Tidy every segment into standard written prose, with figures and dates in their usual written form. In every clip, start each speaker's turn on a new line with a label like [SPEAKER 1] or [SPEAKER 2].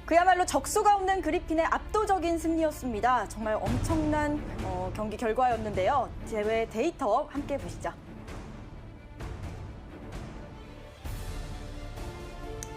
[SPEAKER 1] 그야말로 적수가 없는 그리핀의 압도적인 승리였습니다. 정말 엄청난 경기 결과였는데요. 대회 데이터 함께 보시죠.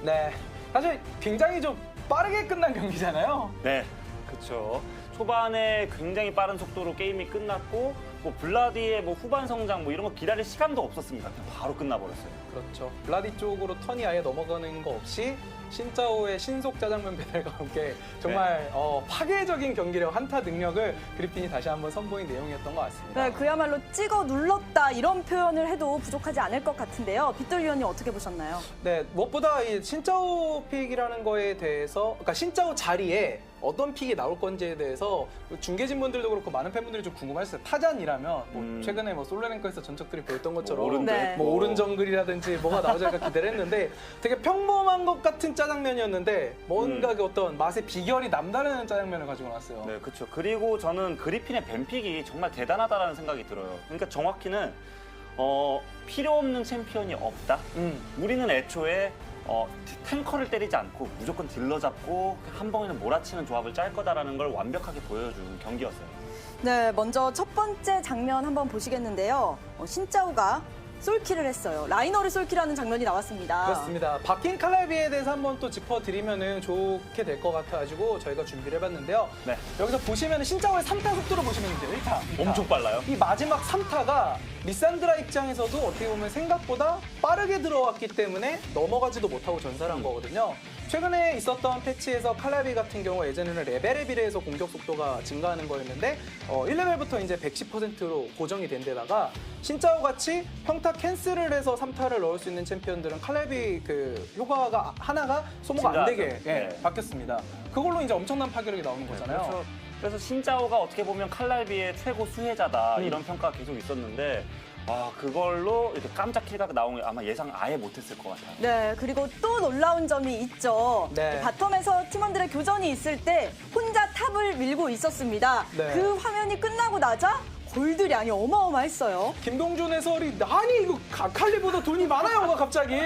[SPEAKER 2] 네, 사실 굉장히 좀 빠르게 끝난 경기잖아요.
[SPEAKER 3] 네, 그렇죠. 초반에 굉장히 빠른 속도로 게임이 끝났고 뭐 블라디의 뭐 후반 성장 뭐 이런 거 기다릴 시간도 없었습니다. 그냥 바로 끝나버렸어요.
[SPEAKER 2] 그렇죠. 블라디 쪽으로 턴이 아예 넘어가는 거 없이 신짜오의 신속 짜장면 배달과 함께 정말 파괴적인 경기력, 한타 능력을 그리핀이 다시 한번 선보인 내용이었던 것 같습니다.
[SPEAKER 1] 네, 그야말로 찍어 눌렀다 이런 표현을 해도 부족하지 않을 것 같은데요. 빗돌 위원님 어떻게 보셨나요?
[SPEAKER 2] 네, 무엇보다 이 신짜오 픽이라는 거에 대해서, 그러니까 신짜오 자리에 어떤 픽이 나올 건지에 대해서 중계진 분들도 그렇고 많은 팬분들이 좀 궁금하셨어요. 타잔이라면 뭐 최근에 뭐 솔로랭크에서 전적들이 보였던 것처럼
[SPEAKER 3] 오른
[SPEAKER 1] 네.
[SPEAKER 2] 뭐 오른 정글이라든지 뭐가 나오지 않을까 기대를 했는데 되게 평범한 것 같은 짜장면이었는데 뭔가 그 어떤 맛의 비결이 남다른 짜장면을 가지고 나왔어요.
[SPEAKER 3] 네, 그렇죠. 그리고 저는 그리핀의 뱀픽이 정말 대단하다라는 생각이 들어요. 그러니까 정확히는 필요 없는 챔피언이 없다. 우리는 애초에 탱커를 때리지 않고 무조건 딜러 잡고 한 번에는 몰아치는 조합을 짤 거다라는 걸 완벽하게 보여준 경기였어요.
[SPEAKER 1] 네, 먼저 첫 번째 장면 한번 보시겠는데요. 신짜오가 솔킬을 했어요. 라이너를 솔킬하는 장면이 나왔습니다.
[SPEAKER 2] 그렇습니다. 바뀐 칼날비에 대해서 한번 또 짚어드리면 좋게 될 것 같아가지고 저희가 준비를 해봤는데요.
[SPEAKER 3] 네.
[SPEAKER 2] 여기서 보시면 신짜오의 3타 속도로 보시면 돼요. 1타.
[SPEAKER 3] 엄청 빨라요.
[SPEAKER 2] 이 마지막 3타가 리산드라 입장에서도 어떻게 보면 생각보다 빠르게 들어왔기 때문에 넘어가지도 못하고 전사를 한 거거든요. 최근에 있었던 패치에서 칼라비 같은 경우 예전에는 레벨에 비례해서 공격 속도가 증가하는 거였는데 1레벨부터 이제 110%로 고정이 된 데다가 신짜오 같이 평타 캔슬을 해서 3타를 넣을 수 있는 챔피언들은 칼라비 그 효과가 하나가 소모가 안 되게
[SPEAKER 3] 네.
[SPEAKER 2] 바뀌었습니다. 그걸로 이제 엄청난 파괴력이 나오는 거잖아요.
[SPEAKER 3] 그렇죠. 그래서 신짜오가 어떻게 보면 칼날비의 최고 수혜자다 이런 평가가 계속 있었는데 그걸로 이렇게 깜짝 킬각이 나온 게 아마 예상 아예 못했을 것 같아요.
[SPEAKER 1] 네, 그리고 또 놀라운 점이 있죠.
[SPEAKER 2] 네.
[SPEAKER 1] 바텀에서 팀원들의 교전이 있을 때 혼자 탑을 밀고 있었습니다.
[SPEAKER 2] 네.
[SPEAKER 1] 그 화면이 끝나고 나자 골드량이 어마어마했어요.
[SPEAKER 2] 김동준 해설이 아니 이거 칼리보다 돈이 많아요가 갑자기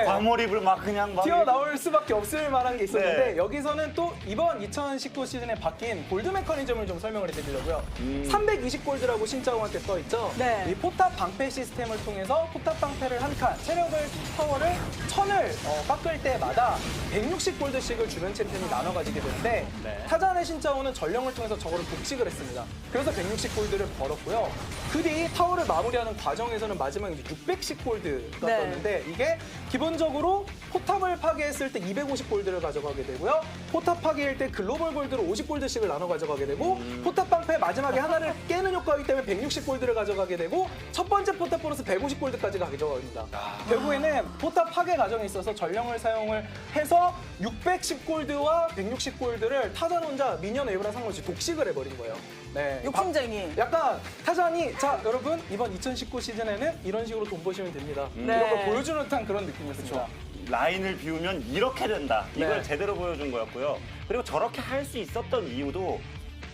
[SPEAKER 3] 과몰입을 막 그냥 막
[SPEAKER 2] 튀어나올 수밖에 없을 만한 게 있었는데
[SPEAKER 3] 네.
[SPEAKER 2] 여기서는 또 이번 2019 시즌에 바뀐 골드 메커니즘을 좀 설명을 해드리려고요. 320골드라고 신짜오한테 써있죠.
[SPEAKER 1] 네.
[SPEAKER 2] 이 포탑 방패 시스템을 통해서 포탑 방패를 한 칸, 체력을 타워를 1000을 깎을 때마다 160골드씩을 주변 챔피언이 나눠 가지게 되는데
[SPEAKER 3] 네.
[SPEAKER 2] 타잔의 신짜오는 전령을 통해서 저거를 독식을 했습니다. 그래서 160골드를 벌었고요. 그 뒤 타워를 마무리하는 과정에서는 마지막 이제 610골드가
[SPEAKER 1] 네.
[SPEAKER 2] 떴는데 이게 기본적으로 포탑을 파괴했을 때 250골드를 가져가게 되고요. 포탑 파괴일 때 글로벌 골드로 50골드씩을 나눠 가져가게 되고 포탑 방패 마지막에 하나를 깨는 효과이기 때문에 160골드를 가져가게 되고 첫 번째 포탑 보너스 150골드까지 가져갑니다. 결국에는 포탑 파괴 과정에 있어서 전령을 사용을 해서 610골드와 160골드를 타잔 혼자 미니언 웨이브랑 상관없이 독식을 해버린 거예요. 네.
[SPEAKER 1] 욕심쟁이.
[SPEAKER 2] 약간 타잔이 자 여러분 이번 2019 시즌에는 이런 식으로 돈 버시면 됩니다. 이런 걸 보여주는 듯한 그런 느낌이었습니다.
[SPEAKER 3] 라인을 비우면 이렇게 된다. 이걸
[SPEAKER 2] 네.
[SPEAKER 3] 제대로 보여준 거였고요. 그리고 저렇게 할 수 있었던 이유도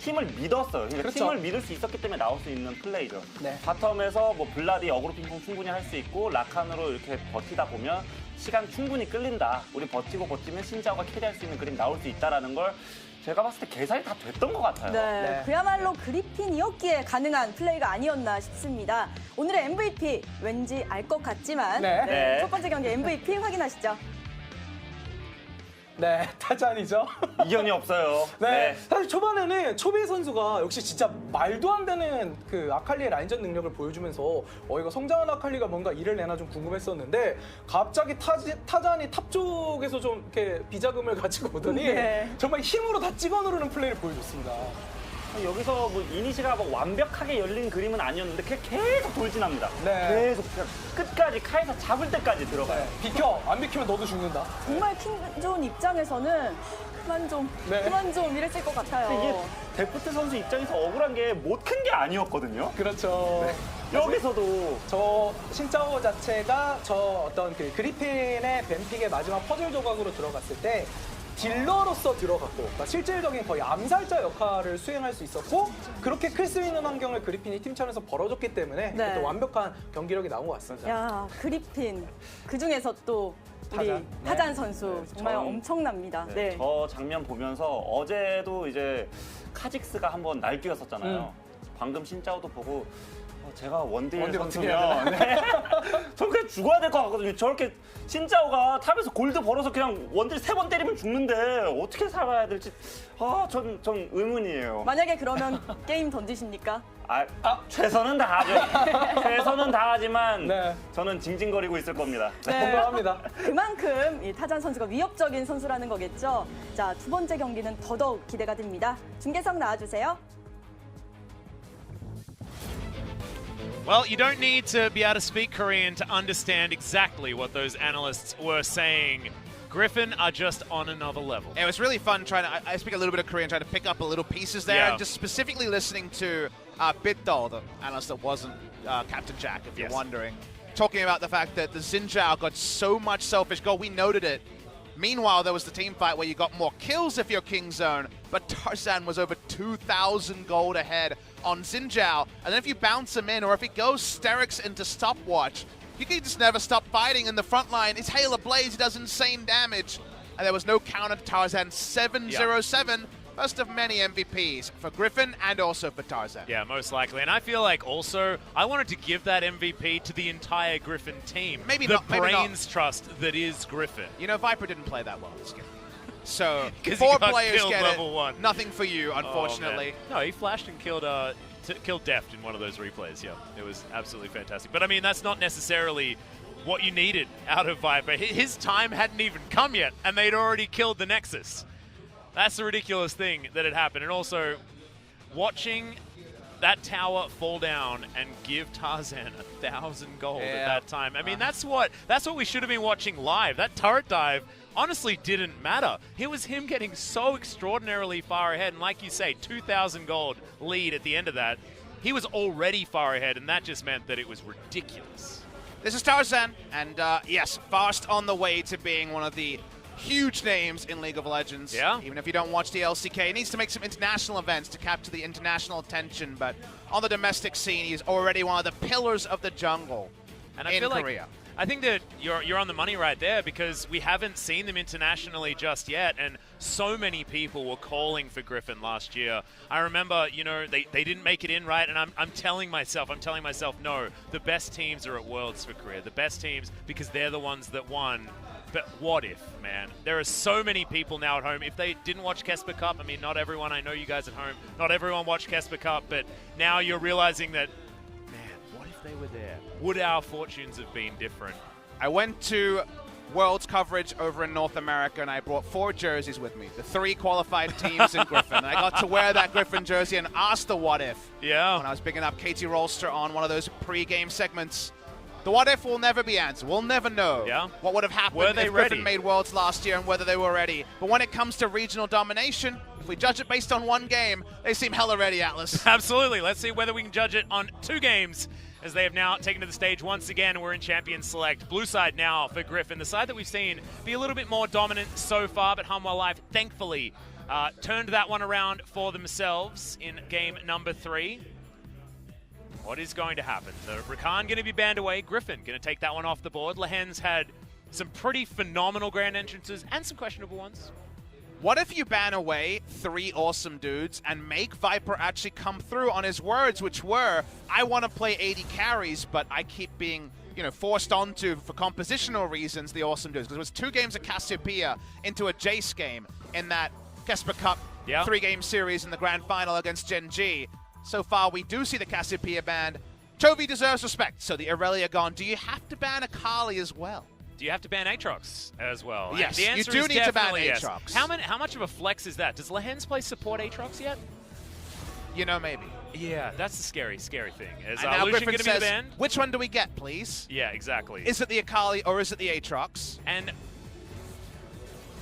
[SPEAKER 3] 팀을 믿었어요. 그러니까
[SPEAKER 2] 그렇죠.
[SPEAKER 3] 팀을 믿을 수 있었기 때문에 나올 수 있는 플레이죠.
[SPEAKER 2] 네.
[SPEAKER 3] 바텀에서 뭐 블라디 어그로 핑퐁 충분히 할 수 있고 라칸으로 이렇게 버티다 보면 시간 충분히 끌린다. 우리 버티면 신짜오가 캐리할 수 있는 그림 나올 수 있다라는 걸 제가 봤을 때 계산이 다 됐던 것 같아요.
[SPEAKER 1] 네,
[SPEAKER 2] 네.
[SPEAKER 1] 그야말로 그리핀이었기에 가능한 플레이가 아니었나 싶습니다. 오늘의 MVP 왠지 알 것 같지만
[SPEAKER 2] 네.
[SPEAKER 3] 네.
[SPEAKER 1] 첫 번째 경기 MVP 확인하시죠.
[SPEAKER 2] 네, 타잔이죠.
[SPEAKER 3] 이견이 없어요.
[SPEAKER 2] 네. 사실 초반에는 초비 선수가 역시 진짜 말도 안 되는 그 아칼리의 라인전 능력을 보여주면서 이거 성장한 아칼리가 뭔가 일을 내나 좀 궁금했었는데 갑자기 타잔이 탑 쪽에서 좀 이렇게 비자금을 가지고 오더니
[SPEAKER 1] 네.
[SPEAKER 2] 정말 힘으로 다 찍어 누르는 플레이를 보여줬습니다.
[SPEAKER 3] 여기서 뭐 이니시가 뭐 완벽하게 열린 그림은 아니었는데 그냥 계속 돌진합니다.
[SPEAKER 2] 네.
[SPEAKER 3] 계속 그냥 끝까지 카이사 잡을 때까지 들어가요.
[SPEAKER 2] 비켜! 안 비키면 너도 죽는다.
[SPEAKER 1] 정말 킹존 입장에서는 그만 좀 이랬을 것 같아요.
[SPEAKER 3] 이게 데프트 선수 입장에서 억울한 게 못 큰 게 아니었거든요.
[SPEAKER 2] 그렇죠.
[SPEAKER 3] 여기서도
[SPEAKER 2] 저 신짜오 자체가 저 어떤 그 그리핀의 뱀픽의 마지막 퍼즐 조각으로 들어갔을 때 딜러로서 들어갔고, 그러니까 실질적인 거의 암살자 역할을 수행할 수 있었고, 그렇게 클 수 있는 환경을 그리핀이 팀전에서 벌어줬기 때문에
[SPEAKER 1] 네.
[SPEAKER 2] 또 완벽한 경기력이 나온 것 같습니다.
[SPEAKER 1] 야, 그리핀. 그 중에서 또 우리
[SPEAKER 2] 타잔.
[SPEAKER 1] 타잔
[SPEAKER 2] 네.
[SPEAKER 1] 선수 정말 엄청납니다.
[SPEAKER 3] 네,
[SPEAKER 1] 네.
[SPEAKER 3] 저 장면 보면서 어제도 이제 카직스가 한번 날뛰었었잖아요. 방금 신짜오도 보고 제가 원딜
[SPEAKER 2] 원딜
[SPEAKER 3] 선수면 네. 저 그냥 죽어야 될 것 같거든요. 저렇게 신짜오가 탑에서 골드 벌어서 그냥 원딜 3번 때리면 죽는데 어떻게 살아야 될지 전 의문이에요.
[SPEAKER 1] 만약에 그러면 게임 던지십니까?
[SPEAKER 3] 최선은 다하죠. 최선은 다하지만
[SPEAKER 2] 네.
[SPEAKER 3] 저는 징징거리고 있을 겁니다.
[SPEAKER 2] 공감합니다.
[SPEAKER 1] 그만큼 이 타잔 선수가 위협적인 선수라는 거겠죠. 자, 두 번째 경기는 더더욱 기대가 됩니다. 중계석 나와주세요.
[SPEAKER 4] Well, you don't need to be able to speak Korean to understand exactly what those analysts were saying. Griffin are just on another level.
[SPEAKER 5] It was really fun trying to, I speak a little bit of Korean, trying to pick up a little pieces there,
[SPEAKER 4] Yeah.
[SPEAKER 5] and just specifically listening to Bitdol, the analyst that wasn't Captain Jack, if you're
[SPEAKER 4] Yes.
[SPEAKER 5] wondering, talking about the fact that the Xin Zhao got so much selfish gold. We noted it. Meanwhile, there was the team fight where you got more kills if you're King Zone, but Tarzan was over 2,000 gold ahead on Xin Zhao. And then if you bounce him in, or if he goes Sterix into stopwatch, you can just never stop fighting in the front line. His Hail of Blaze does insane damage. And there was no counter to Tarzan. 7-0-7. First of many MVPs for Griffin and also for Tarzan.
[SPEAKER 4] Yeah, most likely. And I feel like also, I wanted to give that MVP to the entire Griffin team.
[SPEAKER 5] Maybe
[SPEAKER 4] the
[SPEAKER 5] not, maybe not.
[SPEAKER 4] brains trust that is Griffin.
[SPEAKER 5] You know, Viper didn't play that well this game. So,
[SPEAKER 4] 'Cause he
[SPEAKER 5] 4
[SPEAKER 4] got
[SPEAKER 5] players
[SPEAKER 4] killed
[SPEAKER 5] get
[SPEAKER 4] level
[SPEAKER 5] it.
[SPEAKER 4] 1.
[SPEAKER 5] Nothing for you,
[SPEAKER 4] Oh,
[SPEAKER 5] unfortunately.
[SPEAKER 4] man. No, he flashed and killed killed Deft in one of those replays. Yeah, it was absolutely fantastic. But I mean, that's not necessarily what you needed out of Viper. His time hadn't even come yet, and they'd already killed the Nexus. That's the ridiculous thing that had happened. And also, watching that tower fall down and give Tarzan 1,000 gold at that time. I mean, that's what we should have been watching live. That turret dive honestly didn't matter. It was him getting so extraordinarily far ahead. And like you say, 2,000 gold lead at the end of that. He was already far ahead, and that just meant that it was ridiculous.
[SPEAKER 5] This is Tarzan, and yes, fast on the way to being one of the huge names in League of Legends.
[SPEAKER 4] Yeah.
[SPEAKER 5] Even if you don't watch the LCK, he needs to make some international events to capture the international attention, but on the domestic scene, he's already one of the pillars of the jungle
[SPEAKER 4] And I
[SPEAKER 5] in
[SPEAKER 4] feel
[SPEAKER 5] Korea.
[SPEAKER 4] like I think that you're on the money right there, because we haven't seen them internationally just yet, and so many people were calling for Griffin last year. I remember, you know, they didn't make it in, right? And I'm telling myself, no, the best teams are at Worlds for Korea. The best teams, because they're the ones that won. But what if, man? There are so many people now at home. If they didn't watch Kesper Cup, I mean, not everyone, I know you guys at home, not everyone watched Kesper Cup, but now you're realizing that, man, what if they were there? Would our fortunes have been different?
[SPEAKER 5] I went to Worlds coverage over in North America, and I brought 4 jerseys with me. The 3 qualified teams in Griffin. And I got to wear that Griffin jersey and ask the what if.
[SPEAKER 4] Yeah.
[SPEAKER 5] When I was picking up Katie Rolster on one of those pre-game segments. The what if will never be answered. We'll never know what would have happened
[SPEAKER 4] Were they
[SPEAKER 5] if Griffin
[SPEAKER 4] ready?
[SPEAKER 5] made Worlds last year and whether they were ready. But when it comes to regional domination, if we judge it based on 1 game, they seem hella ready, Atlas.
[SPEAKER 4] Absolutely. Let's see whether we can judge it on 2 games, as they have now taken to the stage once again. We're in Champion Select. Blue side now for Griffin, the side that we've seen be a little bit more dominant so far, but Hanwha Live thankfully turned that one around for themselves in game number 3. What is going to happen? The Rakan going to be banned away. Griffin going to take that one off the board. Lehen's had some pretty phenomenal grand entrances and some questionable ones.
[SPEAKER 5] What if you ban away 3 awesome dudes and make Viper actually come through on his words, which were, I want to play 80 carries, but I keep being, you know, forced onto, for compositional reasons, the awesome dudes. Because it was 2 games of Cassiopeia into a Jace game in that Kesper Cup 3-game series in the grand final against Gen G. So far, we do see the Cassiopeia banned. Chovy deserves respect, so the Aurelia gone. Do you have to ban Akali as well?
[SPEAKER 4] Do you have to ban Aatrox as well? And
[SPEAKER 5] Yes,
[SPEAKER 4] the
[SPEAKER 5] you
[SPEAKER 4] answer
[SPEAKER 5] do
[SPEAKER 4] is
[SPEAKER 5] need to ban
[SPEAKER 4] definitely yes.
[SPEAKER 5] Aatrox.
[SPEAKER 4] How much of a flex is that? Does Lehen's play support Aatrox yet?
[SPEAKER 5] You know, maybe.
[SPEAKER 4] Yeah, that's the scary thing. Is
[SPEAKER 5] And now
[SPEAKER 4] Lucian
[SPEAKER 5] Griffin
[SPEAKER 4] going to be the
[SPEAKER 5] says,
[SPEAKER 4] band?
[SPEAKER 5] which one do we get, please?
[SPEAKER 4] Yeah, exactly.
[SPEAKER 5] Is it the Akali or is it the Aatrox?
[SPEAKER 4] And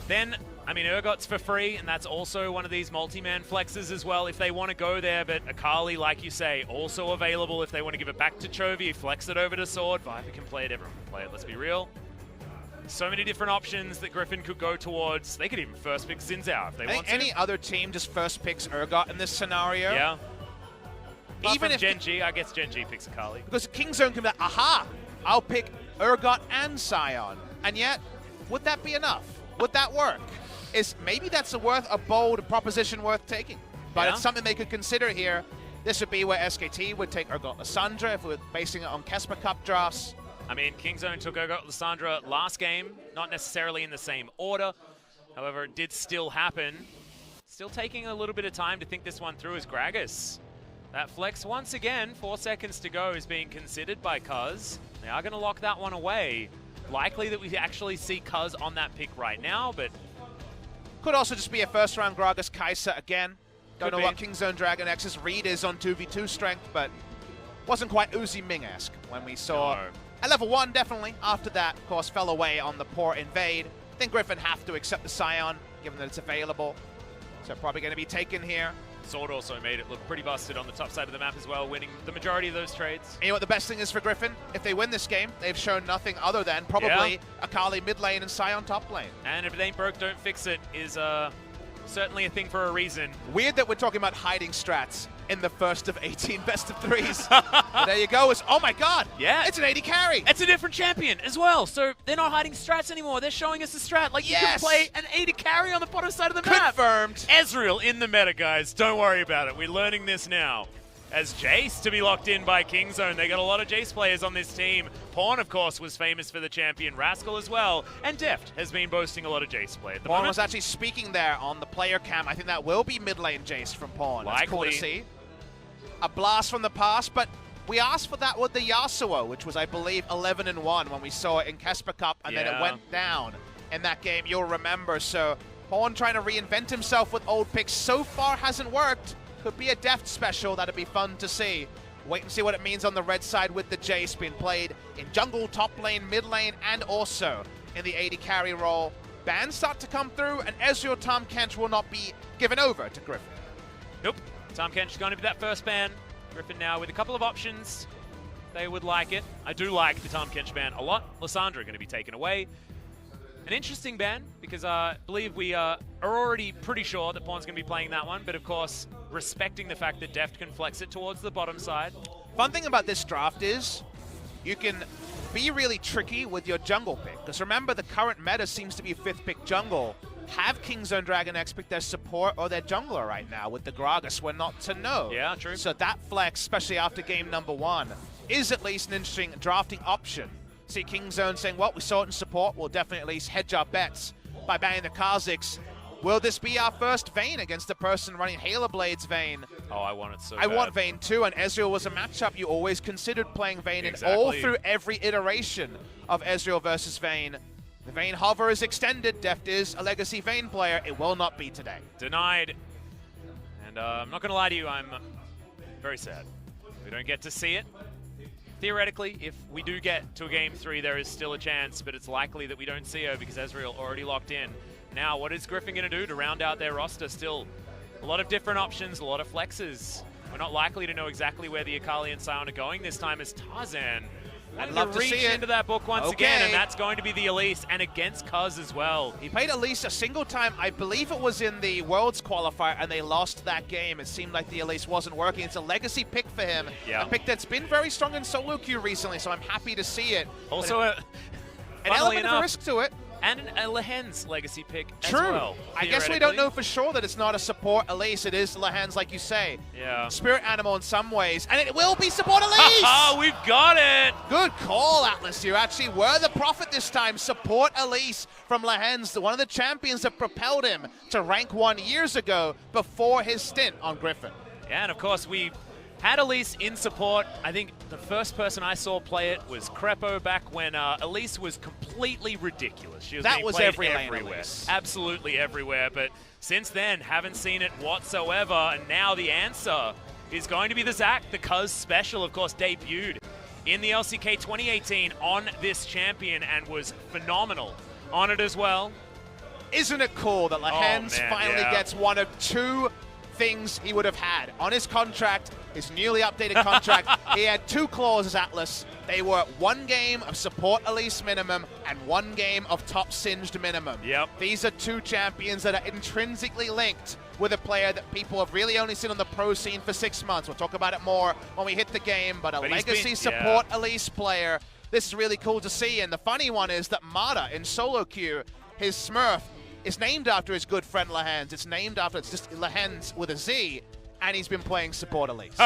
[SPEAKER 4] then, I mean, Urgot's for free, and that's also one of these multi-man flexes as well if they want to go there. But Akali, like you say, also available if they want to give it back to Chovy, flex it over to Sword. Viper can play it, everyone can play it, let's be real. So many different options that Griffin could go towards. They could even first pick Zinzao if they
[SPEAKER 5] I
[SPEAKER 4] want
[SPEAKER 5] think
[SPEAKER 4] to.
[SPEAKER 5] any other team just first picks Urgot in this scenario.
[SPEAKER 4] Yeah. Apart
[SPEAKER 5] Even
[SPEAKER 4] from
[SPEAKER 5] if
[SPEAKER 4] Genji, I guess Genji picks Akali.
[SPEAKER 5] Because Kingzone can be like, aha, I'll pick Urgot and Sion. And yet, would that be enough? Would that work? Maybe that's a bold proposition worth taking. But
[SPEAKER 4] Yeah.
[SPEAKER 5] it's something they could consider here. This would be where SKT would take Urgot Lissandra if we were basing it on Kesper Cup drafts.
[SPEAKER 4] I mean, Kingzone took Urgot Lissandra last game, not necessarily in the same order. However, it did still happen. Still taking a little bit of time to think this one through is Gragas. That flex, once again, 4 seconds to go, is being considered by Cuz. They are going to lock that one away. Likely that we actually see Cuz on that pick right now, but...
[SPEAKER 5] Could also just be a first-round Gragas Kai'Sa again. Don't
[SPEAKER 4] Could
[SPEAKER 5] know
[SPEAKER 4] be.
[SPEAKER 5] what Kingzone DragonX's read is on 2v2 strength, but wasn't quite Uzi Ming-esque when we saw...
[SPEAKER 4] No.
[SPEAKER 5] At level 1, definitely. After that, of course, fell away on the poor invade. I think Griffin have to accept the Scion, given that it's available. So probably going to be taken here.
[SPEAKER 4] Sword also made it look pretty busted on the top side of the map as well, winning the majority of those trades.
[SPEAKER 5] And you know what the best thing is for Griffin? If they win this game, they've shown nothing other than probably
[SPEAKER 4] Yeah.
[SPEAKER 5] Akali mid lane and Scion top lane.
[SPEAKER 4] And if it ain't broke, don't fix it is certainly a thing for a reason.
[SPEAKER 5] Weird that we're talking about hiding strats in the first of 18 best of threes. But there you go. Oh my god!
[SPEAKER 4] Yeah.
[SPEAKER 5] It's an 80 carry!
[SPEAKER 4] It's a different champion as well, so they're not hiding strats anymore. They're showing us a strat. Like, you can
[SPEAKER 5] Yes.
[SPEAKER 4] play an 80 carry on the bottom side of the map.
[SPEAKER 5] Confirmed!
[SPEAKER 4] Ezreal in the meta, guys. Don't worry about it. We're learning this now. As Jace to be locked in by Kingzone. They got a lot of Jace players on this team. Pawn, of course, was famous for the champion. Rascal as well. And Deft has been boasting a lot of Jace play at the
[SPEAKER 5] Pawn
[SPEAKER 4] moment.
[SPEAKER 5] was actually speaking there on the player cam. I think that will be mid lane Jace from Pawn. That's cool to
[SPEAKER 4] Likely.
[SPEAKER 5] see. A blast from the past, but we asked for that with the Yasuo, which was, I believe, 11-1 when we saw it in Kesper Cup, and then it
[SPEAKER 4] Yeah.
[SPEAKER 5] went down in that game, you'll remember. So Pawn trying to reinvent himself with old picks so far hasn't worked. Could be a Deft special. That'd be fun to see. Wait and see what it means on the red side with the Jace being played in jungle, top lane, mid lane, and also in the 80 carry role. Bans start to come through, and Ezreal Tahm Kench will not be given over to Griffin.
[SPEAKER 4] Nope. Tahm Kench is going to be that first ban. Griffin now with a couple of options. They would like it. I do like the Tahm Kench ban a lot. Lissandra going to be taken away. An interesting ban, because I believe we are already pretty sure that Pawn's going to be playing that one, but of course, respecting the fact that Deft can flex it towards the bottom side.
[SPEAKER 5] Fun thing about this draft is you can be really tricky with your jungle pick, because remember, the current meta seems to be 5th pick jungle. Have Kingzone DragonX pick their support or their jungler right now with the Gragas? We're not to know.
[SPEAKER 4] Yeah, true.
[SPEAKER 5] So that flex, especially after game number 1, is at least an interesting drafting option. See Kingzone saying, well, we saw it in support, we'll definitely at least hedge our bets by banning the Kha'Zix. Will this be our first Vayne against the person running Halo Blade's Vayne?
[SPEAKER 4] Oh, I want it so
[SPEAKER 5] I
[SPEAKER 4] bad.
[SPEAKER 5] want Vayne too, and Ezreal was a matchup you always considered playing Vayne in all
[SPEAKER 4] Exactly.
[SPEAKER 5] through every iteration of Ezreal versus Vayne. The Vayne hover is extended. Deft is a legacy Vayne player. It will not be today.
[SPEAKER 4] Denied. And I'm not going to lie to you, I'm very sad. We don't get to see it. Theoretically, if we do get to a game 3, there is still a chance, but it's likely that we don't see her because Ezreal already locked in. Now, what is Griffin going to do to round out their roster? Still a lot of different options, a lot of flexes. We're not likely to know exactly where the Akali and Sion are going this time as Tarzan.
[SPEAKER 5] I'd
[SPEAKER 4] Wanting
[SPEAKER 5] love to
[SPEAKER 4] reach
[SPEAKER 5] see it.
[SPEAKER 4] into that book once
[SPEAKER 5] Okay.
[SPEAKER 4] again, and that's going to be the Elise, and against Cuz as well.
[SPEAKER 5] He played Elise a single time. I believe it was in the Worlds qualifier, and they lost that game. It seemed like the Elise wasn't working. It's a legacy pick for him.
[SPEAKER 4] Yeah.
[SPEAKER 5] A pick that's been very strong in solo queue recently, so I'm happy to see it.
[SPEAKER 4] Also,
[SPEAKER 5] an
[SPEAKER 4] funnily
[SPEAKER 5] element of
[SPEAKER 4] enough,
[SPEAKER 5] a risk to it.
[SPEAKER 4] and a Lehen's legacy pick
[SPEAKER 5] True.
[SPEAKER 4] as well.
[SPEAKER 5] I guess we don't
[SPEAKER 4] theoretically.
[SPEAKER 5] know for sure that it's not a support Elise. It is Lehen's, like you say.
[SPEAKER 4] Yeah.
[SPEAKER 5] Spirit animal in some ways, and it will be support Elise!
[SPEAKER 4] Oh, we've got it!
[SPEAKER 5] Good call, Atlas. You actually were the prophet this time. Support Elise from Lehen's, one of the champions that propelled him to rank 1 years ago before his stint on Griffin.
[SPEAKER 4] Yeah, and of course we had Elise in support. I think the first person I saw play it was Crepo back when Elise was completely ridiculous. She was
[SPEAKER 5] That
[SPEAKER 4] being
[SPEAKER 5] was
[SPEAKER 4] played
[SPEAKER 5] every lane
[SPEAKER 4] everywhere.
[SPEAKER 5] Elise.
[SPEAKER 4] Absolutely everywhere, but since then, haven't seen it whatsoever, and now the answer is going to be the Zac. The Cuz special, of course, debuted in the LCK 2018 on this champion and was phenomenal on it as well.
[SPEAKER 5] Isn't it cool that Lehen's
[SPEAKER 4] man,
[SPEAKER 5] finally
[SPEAKER 4] yeah.
[SPEAKER 5] gets one of 2 things he would have had on his contract, his newly updated contract? He had 2 clauses, Atlas. They were 1 game of support Elise minimum and 1 game of top singed minimum.
[SPEAKER 4] Yep.
[SPEAKER 5] These are 2 champions that are intrinsically linked with a player that people have really only seen on the pro scene for 6 months. We'll talk about it more when we hit the game, but
[SPEAKER 4] But he's
[SPEAKER 5] legacy
[SPEAKER 4] been-
[SPEAKER 5] support
[SPEAKER 4] yeah.
[SPEAKER 5] Elise player. This is really cool to see, and the funny one is that Mata in solo queue, his Smurf, is named after his good friend Lahens. It's named after, it's just Lahens with a Z, and he's been playing support Elise.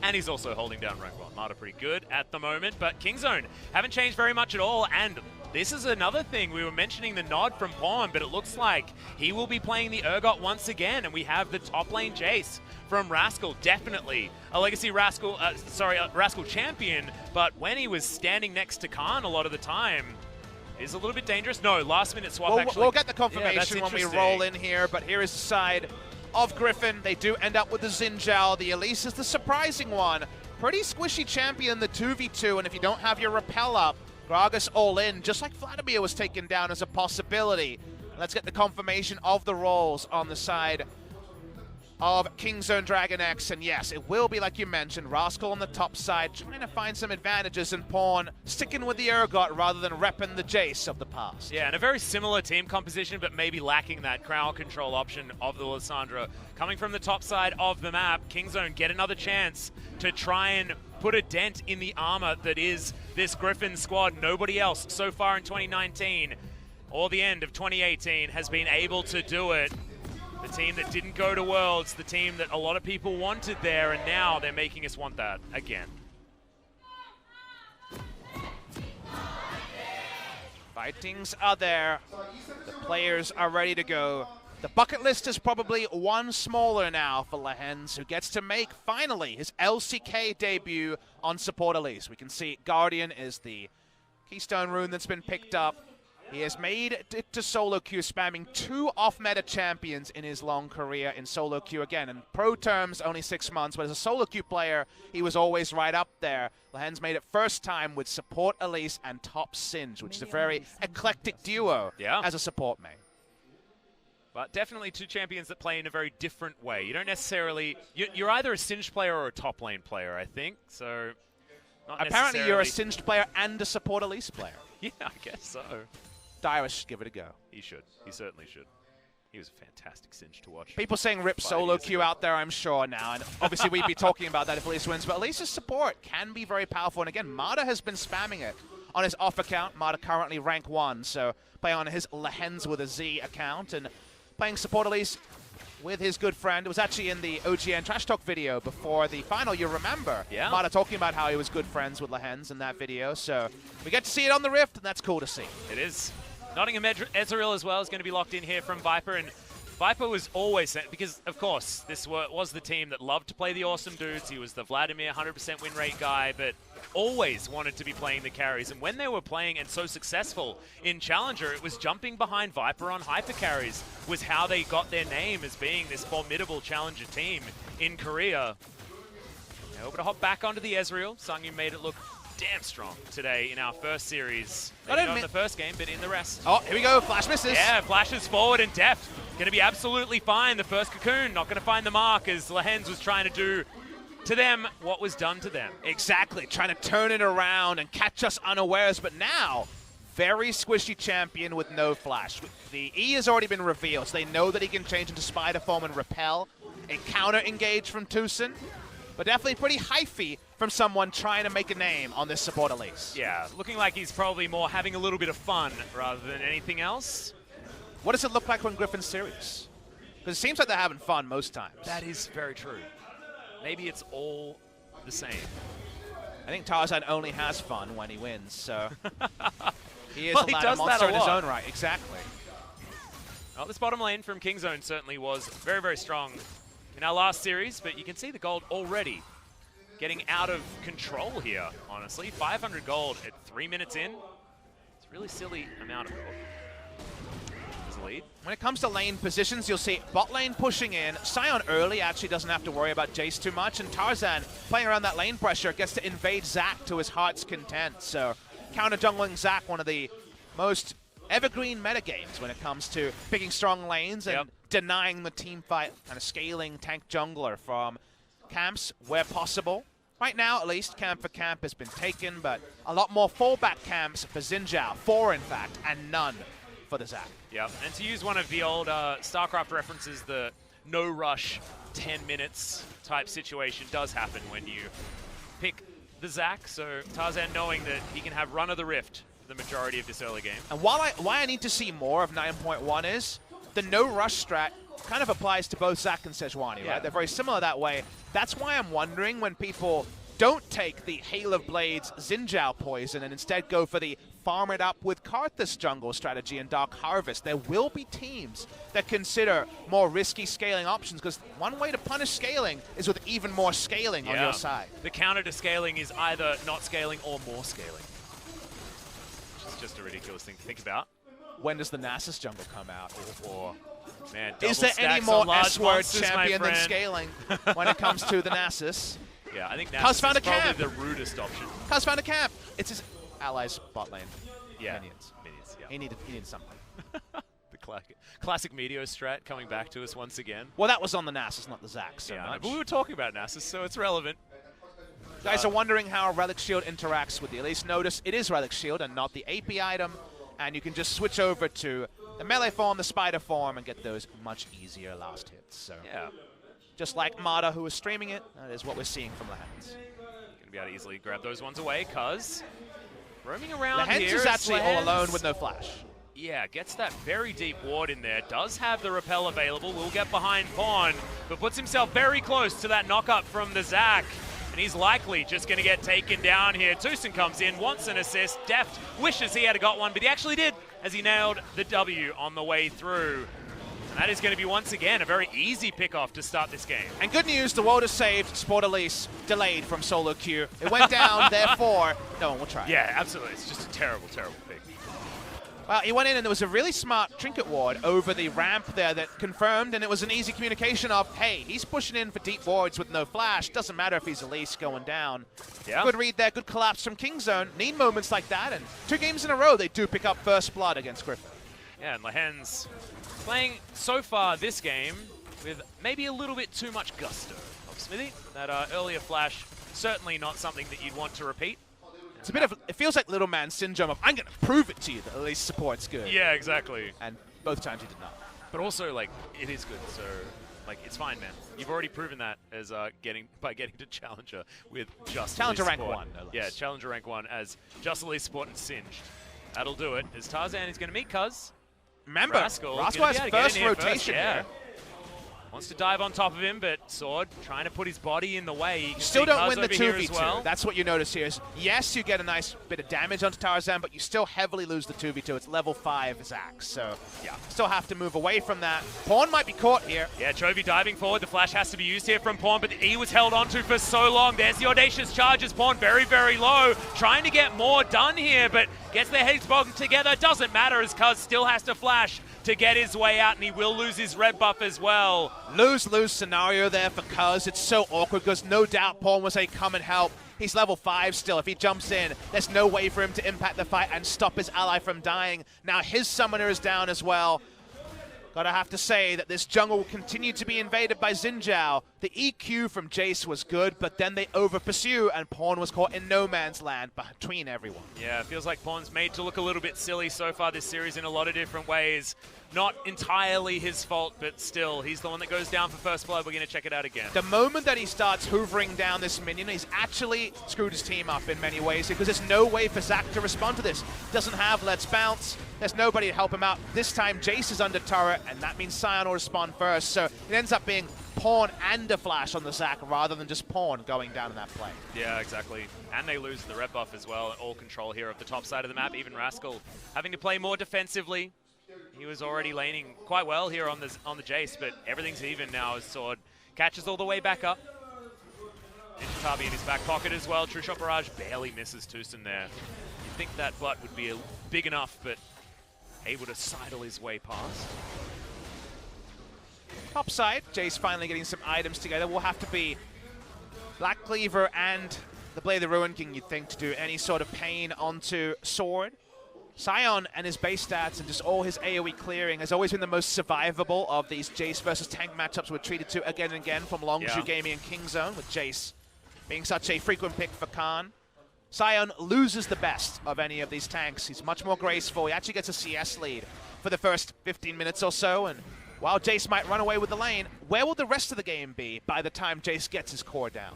[SPEAKER 4] And he's also holding down rank 1. Mata pretty good at the moment, but Kingzone haven't changed very much at all, and this is another thing. We were mentioning the nod from Pawn, but it looks like he will be playing the Urgot once again, and we have the top lane Jace from Rascal, definitely a legacy Rascal, Rascal champion, but when he was standing next to Khan a lot of the time, is a little bit dangerous. No, last minute swap actually.
[SPEAKER 5] We'll get the
[SPEAKER 4] Yeah, that's
[SPEAKER 5] confirmation when we
[SPEAKER 4] interesting.
[SPEAKER 5] roll in here, but here is the side of Griffin. They do end up with the Zinjal. The Elise is the surprising one. Pretty squishy champion, the 2v2, and if you don't have your repel up, Gragas all in, just like Vladimir was taken down as a possibility. Let's get the confirmation of the rolls on the side of Kingzone DragonX, and yes, it will be like you mentioned, Rascal on the top side, trying to find some advantages, and Pawn sticking with the Urgot rather than repping the Jace of the past.
[SPEAKER 4] Yeah, and a very similar team composition, but maybe lacking that crowd control option of the Lissandra. Coming from the top side of the map, Kingzone get another chance to try and put a dent in the armor that is this Griffin squad. Nobody else so far in 2019 or the end of 2018 has been able to do it. The team that didn't go to Worlds, the team that a lot of people wanted there, and now they're making us want that again.
[SPEAKER 5] Fightings are there. The players are ready to go. The bucket list is probably one smaller now for Lahens, who gets to make, finally, his LCK debut on support Elise. We can see Guardian is the keystone rune that's been picked up. He has made it to solo queue, spamming 2 off-meta champions in his long career in solo queue. Again, in pro terms, only 6 months, but as a solo queue player, he was always right up there. Lahens made it first time with support Elise and top Singe, which is a very eclectic duo as a support main.
[SPEAKER 4] But definitely 2 champions that play in a very different way. You don't necessarily... You're either a Singed player or a top lane player, I think. So, not
[SPEAKER 5] Apparently you're a
[SPEAKER 4] necessarily-
[SPEAKER 5] Singed player and a support Elise player.
[SPEAKER 4] Yeah, I guess so.
[SPEAKER 5] Dyrus should give it a go.
[SPEAKER 4] He should. He certainly should. He was a fantastic Singe to watch.
[SPEAKER 5] People saying rip
[SPEAKER 4] 5
[SPEAKER 5] solo
[SPEAKER 4] years
[SPEAKER 5] queue
[SPEAKER 4] ago.
[SPEAKER 5] out there, I'm sure now. And obviously we'd be talking about that if Elise wins. But Elise's support can be very powerful. And again, Mata has been spamming it on his off account. Mata currently rank 1. So playing on his Lahens with a Z account. And playing support Elise with his good friend. It was actually in the OGN Trash Talk video before the final, you remember.
[SPEAKER 4] Yeah.
[SPEAKER 5] Mata talking about how he was good friends with Lahens in that video. So we get to see it on the Rift, and that's cool to see.
[SPEAKER 4] It is. Nottingham Ezreal as well is going to be locked in here from Viper, and Viper was always sent, because of course this was the team that loved to play the awesome dudes. He was the Vladimir 100% win rate guy, but always wanted to be playing the carries. And when they were playing and so successful in Challenger, it was jumping behind Viper on hyper carries was how they got their name as being this formidable Challenger team in Korea. Now able to hop back onto the Ezreal. Sangyu made it look damn strong today in our first series. Maybe not in the first game, but in the rest.
[SPEAKER 5] Oh, here we go. Flash misses.
[SPEAKER 4] Yeah, flashes forward and deft. Going to be absolutely fine. The first cocoon not going to find the mark as Lahens was trying to do to them what was done to them.
[SPEAKER 5] Exactly. Trying to turn it around and catch us unawares. But now, very squishy champion with no flash. The E has already been revealed, so they know that he can change into spider form and repel. A counter engage from Tucson. But definitely pretty hyphy from someone trying to make a name on this support Elise.
[SPEAKER 4] Yeah, looking like he's probably more having a little bit of fun rather than anything else.
[SPEAKER 5] What does it look like when Griffin's serious? Because it seems like they're having fun most times.
[SPEAKER 4] That is very true. Maybe it's all the same.
[SPEAKER 5] I think Tarzan only has fun when he wins, so he is
[SPEAKER 4] Well,
[SPEAKER 5] a
[SPEAKER 4] he
[SPEAKER 5] ladder
[SPEAKER 4] does that
[SPEAKER 5] monster
[SPEAKER 4] a
[SPEAKER 5] in his
[SPEAKER 4] lot.
[SPEAKER 5] own right. Exactly.
[SPEAKER 4] Well, this bottom lane from Kingzone certainly was very, very strong in our last series, but you can see the gold already getting out of control here, honestly. 500 gold at 3 minutes in. It's a really silly amount of gold. There's a lead.
[SPEAKER 5] When it comes to lane positions, you'll see bot lane pushing in. Sion early actually doesn't have to worry about Jace too much, and Tarzan playing around that lane pressure gets to invade Zac to his heart's content. So counter jungling Zac, one of the most evergreen metagames when it comes to picking strong lanes and denying the team fight, kind of scaling tank jungler from camps where possible. Right now, at least, camp for camp has been taken, but a lot more fallback camps for Xin Zhao. 4, in fact, and none for the Zac.
[SPEAKER 4] Yeah, and to use one of the old StarCraft references, the no rush 10 minutes type situation does happen when you pick the Zac. So Tarzan knowing that he can have run of the rift for the majority of this early game.
[SPEAKER 5] And why I need to see more of 9.1 is the no rush strat kind of applies to both Zac and Sejuani,
[SPEAKER 4] Yeah.
[SPEAKER 5] right? They're very similar that way. That's why I'm wondering when people don't take the Hail of Blades Xin Zhao poison and instead go for the farm it up with Karthus jungle strategy and Dark Harvest. There will be teams that consider more risky scaling options, because one way to punish scaling is with even more scaling on your side.
[SPEAKER 4] The counter to scaling is either not scaling or more scaling. Which is just a ridiculous thing to think about.
[SPEAKER 5] When does the Nasus jungle come out?
[SPEAKER 4] Or, man,
[SPEAKER 5] Is
[SPEAKER 4] double
[SPEAKER 5] there any
[SPEAKER 4] stacks
[SPEAKER 5] more
[SPEAKER 4] on large
[SPEAKER 5] S-word
[SPEAKER 4] monsters, my
[SPEAKER 5] champion than
[SPEAKER 4] friend.
[SPEAKER 5] scaling when it comes to the Nasus?
[SPEAKER 4] Yeah, I think
[SPEAKER 5] Cuz
[SPEAKER 4] Nasus
[SPEAKER 5] found
[SPEAKER 4] is
[SPEAKER 5] a camp.
[SPEAKER 4] probably the rudest option.
[SPEAKER 5] Cuz found a camp. It's his allies bot lane.
[SPEAKER 4] Yeah,
[SPEAKER 5] Minions.
[SPEAKER 4] yeah.
[SPEAKER 5] He needed something.
[SPEAKER 4] The classic Meteor strat coming back to us once again.
[SPEAKER 5] Well, that was on the Nasus, not the Zac, so
[SPEAKER 4] Yeah, I know,
[SPEAKER 5] much.
[SPEAKER 4] but we were talking about Nasus, so it's relevant.
[SPEAKER 5] You guys are wondering how Relic Shield interacts with the Elise. Notice it is Relic Shield and not the AP item, and you can just switch over to the melee form, the spider form, and get those much easier last hits. So,
[SPEAKER 4] Yeah,
[SPEAKER 5] just like Mata, who was streaming it, that is what we're seeing from Lehens.
[SPEAKER 4] gonna be able to easily grab those ones away, cuz roaming around
[SPEAKER 5] Lehens
[SPEAKER 4] here
[SPEAKER 5] is actually all
[SPEAKER 4] Lehens,
[SPEAKER 5] alone with no flash.
[SPEAKER 4] Yeah, gets that very deep ward in there. Does have the repel available. Will get behind Pawn, but puts himself very close to that knock-up from the Zac. And he's likely just going to get taken down here. Tucson comes in, wants an assist. Deft wishes he had got one, but he actually did, as he nailed the W on the way through. And that is going to be, once again, a very easy pick-off to start this game.
[SPEAKER 5] And good news, the world is saved. Sport Elise delayed from solo queue. It went down, therefore, no one will try.
[SPEAKER 4] Yeah, absolutely. It's just a terrible, terrible pick.
[SPEAKER 5] Well, he went in and there was a really smart trinket ward over the ramp there that confirmed, and it was an easy communication of, hey, he's pushing in for deep wards with no flash. Doesn't matter if he's Elise going down.
[SPEAKER 4] Yeah.
[SPEAKER 5] Good read there, good collapse from Kingzone. Need moments like that, and 2 games in a row they do pick up first blood against Griffin.
[SPEAKER 4] Yeah, and Lehens playing so far this game with maybe a little bit too much gusto of Smithy. That earlier flash, certainly not something that you'd want to repeat.
[SPEAKER 5] It's a bit of, it feels like little man syndrome of, I'm going to prove it to you that Elise support's good.
[SPEAKER 4] Yeah, exactly.
[SPEAKER 5] And both times he did not.
[SPEAKER 4] But also, like, it is good, so, like, it's fine, man. You've already proven that as by getting to Challenger with just
[SPEAKER 5] Challenger
[SPEAKER 4] Elite
[SPEAKER 5] rank
[SPEAKER 4] support.
[SPEAKER 5] 1, no less.
[SPEAKER 4] Yeah, Challenger rank 1 as just Elite support and Singed. That'll do it. As Tarzan is going to meet Cuz.
[SPEAKER 5] Remember,
[SPEAKER 4] Rascal
[SPEAKER 5] Rascal has
[SPEAKER 4] gonna be able to get
[SPEAKER 5] first
[SPEAKER 4] in here
[SPEAKER 5] rotation
[SPEAKER 4] yeah.
[SPEAKER 5] here.
[SPEAKER 4] Wants to dive on top of him, but Sword trying to put his body in the way. You can
[SPEAKER 5] Still
[SPEAKER 4] see
[SPEAKER 5] don't
[SPEAKER 4] Cuz
[SPEAKER 5] win the
[SPEAKER 4] over here
[SPEAKER 5] 2v2.
[SPEAKER 4] as well.
[SPEAKER 5] That's what you notice here is, yes, you get a nice bit of damage onto Tarzan, but you still heavily lose the 2v2. It's level 5 Zac, so yeah, still have to move away from that. Pawn might be caught here.
[SPEAKER 4] Yeah, Chovy diving forward. The flash has to be used here from Pawn, but the E was held onto for so long. There's the audacious charges. Pawn very, very low. Trying to get more done here, but gets their heads bogged together. Doesn't matter as Cuz still has to flash to get his way out, and he will lose his red buff as well.
[SPEAKER 5] Lose-lose scenario there for Cuz. It's so awkward because no doubt Pawn will say, come and help. He's level 5 still. If he jumps in, there's no way for him to impact the fight and stop his ally from dying. Now his summoner is down as well. Gotta have to say that this jungle will continue to be invaded by Xin Zhao. The EQ from Jace was good, but then they over-pursue, and Pawn was caught in no man's land between everyone.
[SPEAKER 4] Yeah, it feels like Pawn's made to look a little bit silly so far this series in a lot of different ways. Not entirely his fault, but still, he's the one that goes down for first blood. We're going to check it out again.
[SPEAKER 5] The moment that he starts hoovering down this minion, he's actually screwed his team up in many ways because there's no way for Zac to respond to this. Doesn't have Let's Bounce. There's nobody to help him out. This time, Jace is under turret, and that means Sion will respond first. So it ends up being Pawn and a flash on the Zac rather than just Pawn going down in that play.
[SPEAKER 4] Yeah, exactly. And they lose the red buff as well. All control here of the top side of the map. Even Rascal having to play more defensively. He was already laning quite well here on the Jace, but everything's even now as Sword catches all the way back up. Ninja in his back pocket as well. True Shot Barrage barely misses Tucson there. You'd think that butt would be big enough, but able to sidle his way past.
[SPEAKER 5] Top side, Jace finally getting some items together. Will have to be Black Cleaver and the Blade of the Ruin King, you'd think, to do any sort of pain onto Sword. Sion and his base stats and just all his AoE clearing has always been the most survivable of these Jace versus tank matchups we're treated to again and again from Longzhu Gaming and Kingzone, with Jace being such a frequent pick for Khan. Sion loses the best of any of these tanks. He's much more graceful. He actually gets a CS lead for the first 15 minutes or so, and while Jace might run away with the lane, where will the rest of the game be by the time Jace gets his core down?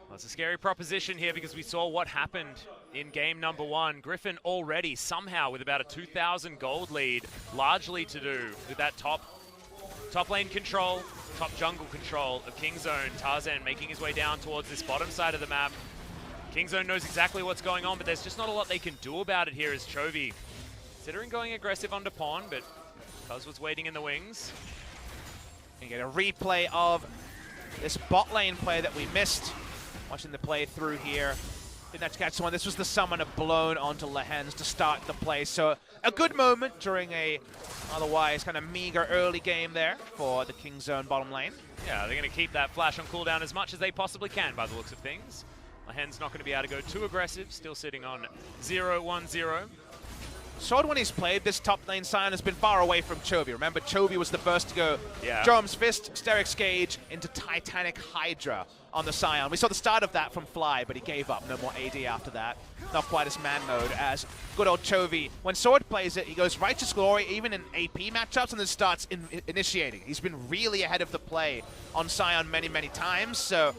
[SPEAKER 4] Well, it's a scary proposition here because we saw what happened in game number 1. Griffin already somehow with about a 2,000 gold lead, largely to do with that top lane control, top jungle control of Kingzone. Tarzan making his way down towards this bottom side of the map. Kingzone knows exactly what's going on, but there's just not a lot they can do about it here as Chovy considering going aggressive onto Pawn, but Cuz was waiting in the wings.
[SPEAKER 5] You get a replay of this bot lane play that we missed. Watching the play through here. Didn't have to catch someone. This was the summoner blown onto Lehens to start the play. So a good moment during a otherwise kind of meager early game there for the Kingzone bottom lane.
[SPEAKER 4] Yeah, they're going to keep that flash on cooldown as much as they possibly can by the looks of things. Lehens not going to be able to go too aggressive, still sitting on 0-1-0.
[SPEAKER 5] Sword, when he's played this top lane, Sion has been far away from Chovy. Remember, Chovy was the first to go Drum's Fist, Steric's Gauge into Titanic Hydra on the Sion. We saw the start of that from Fly, but he gave up. No more AD after that. Not quite as man mode as good old Chovy. When Sword plays it, he goes Righteous Glory, even in AP matchups, and then starts initiating. He's been really ahead of the play on Sion many, many times, so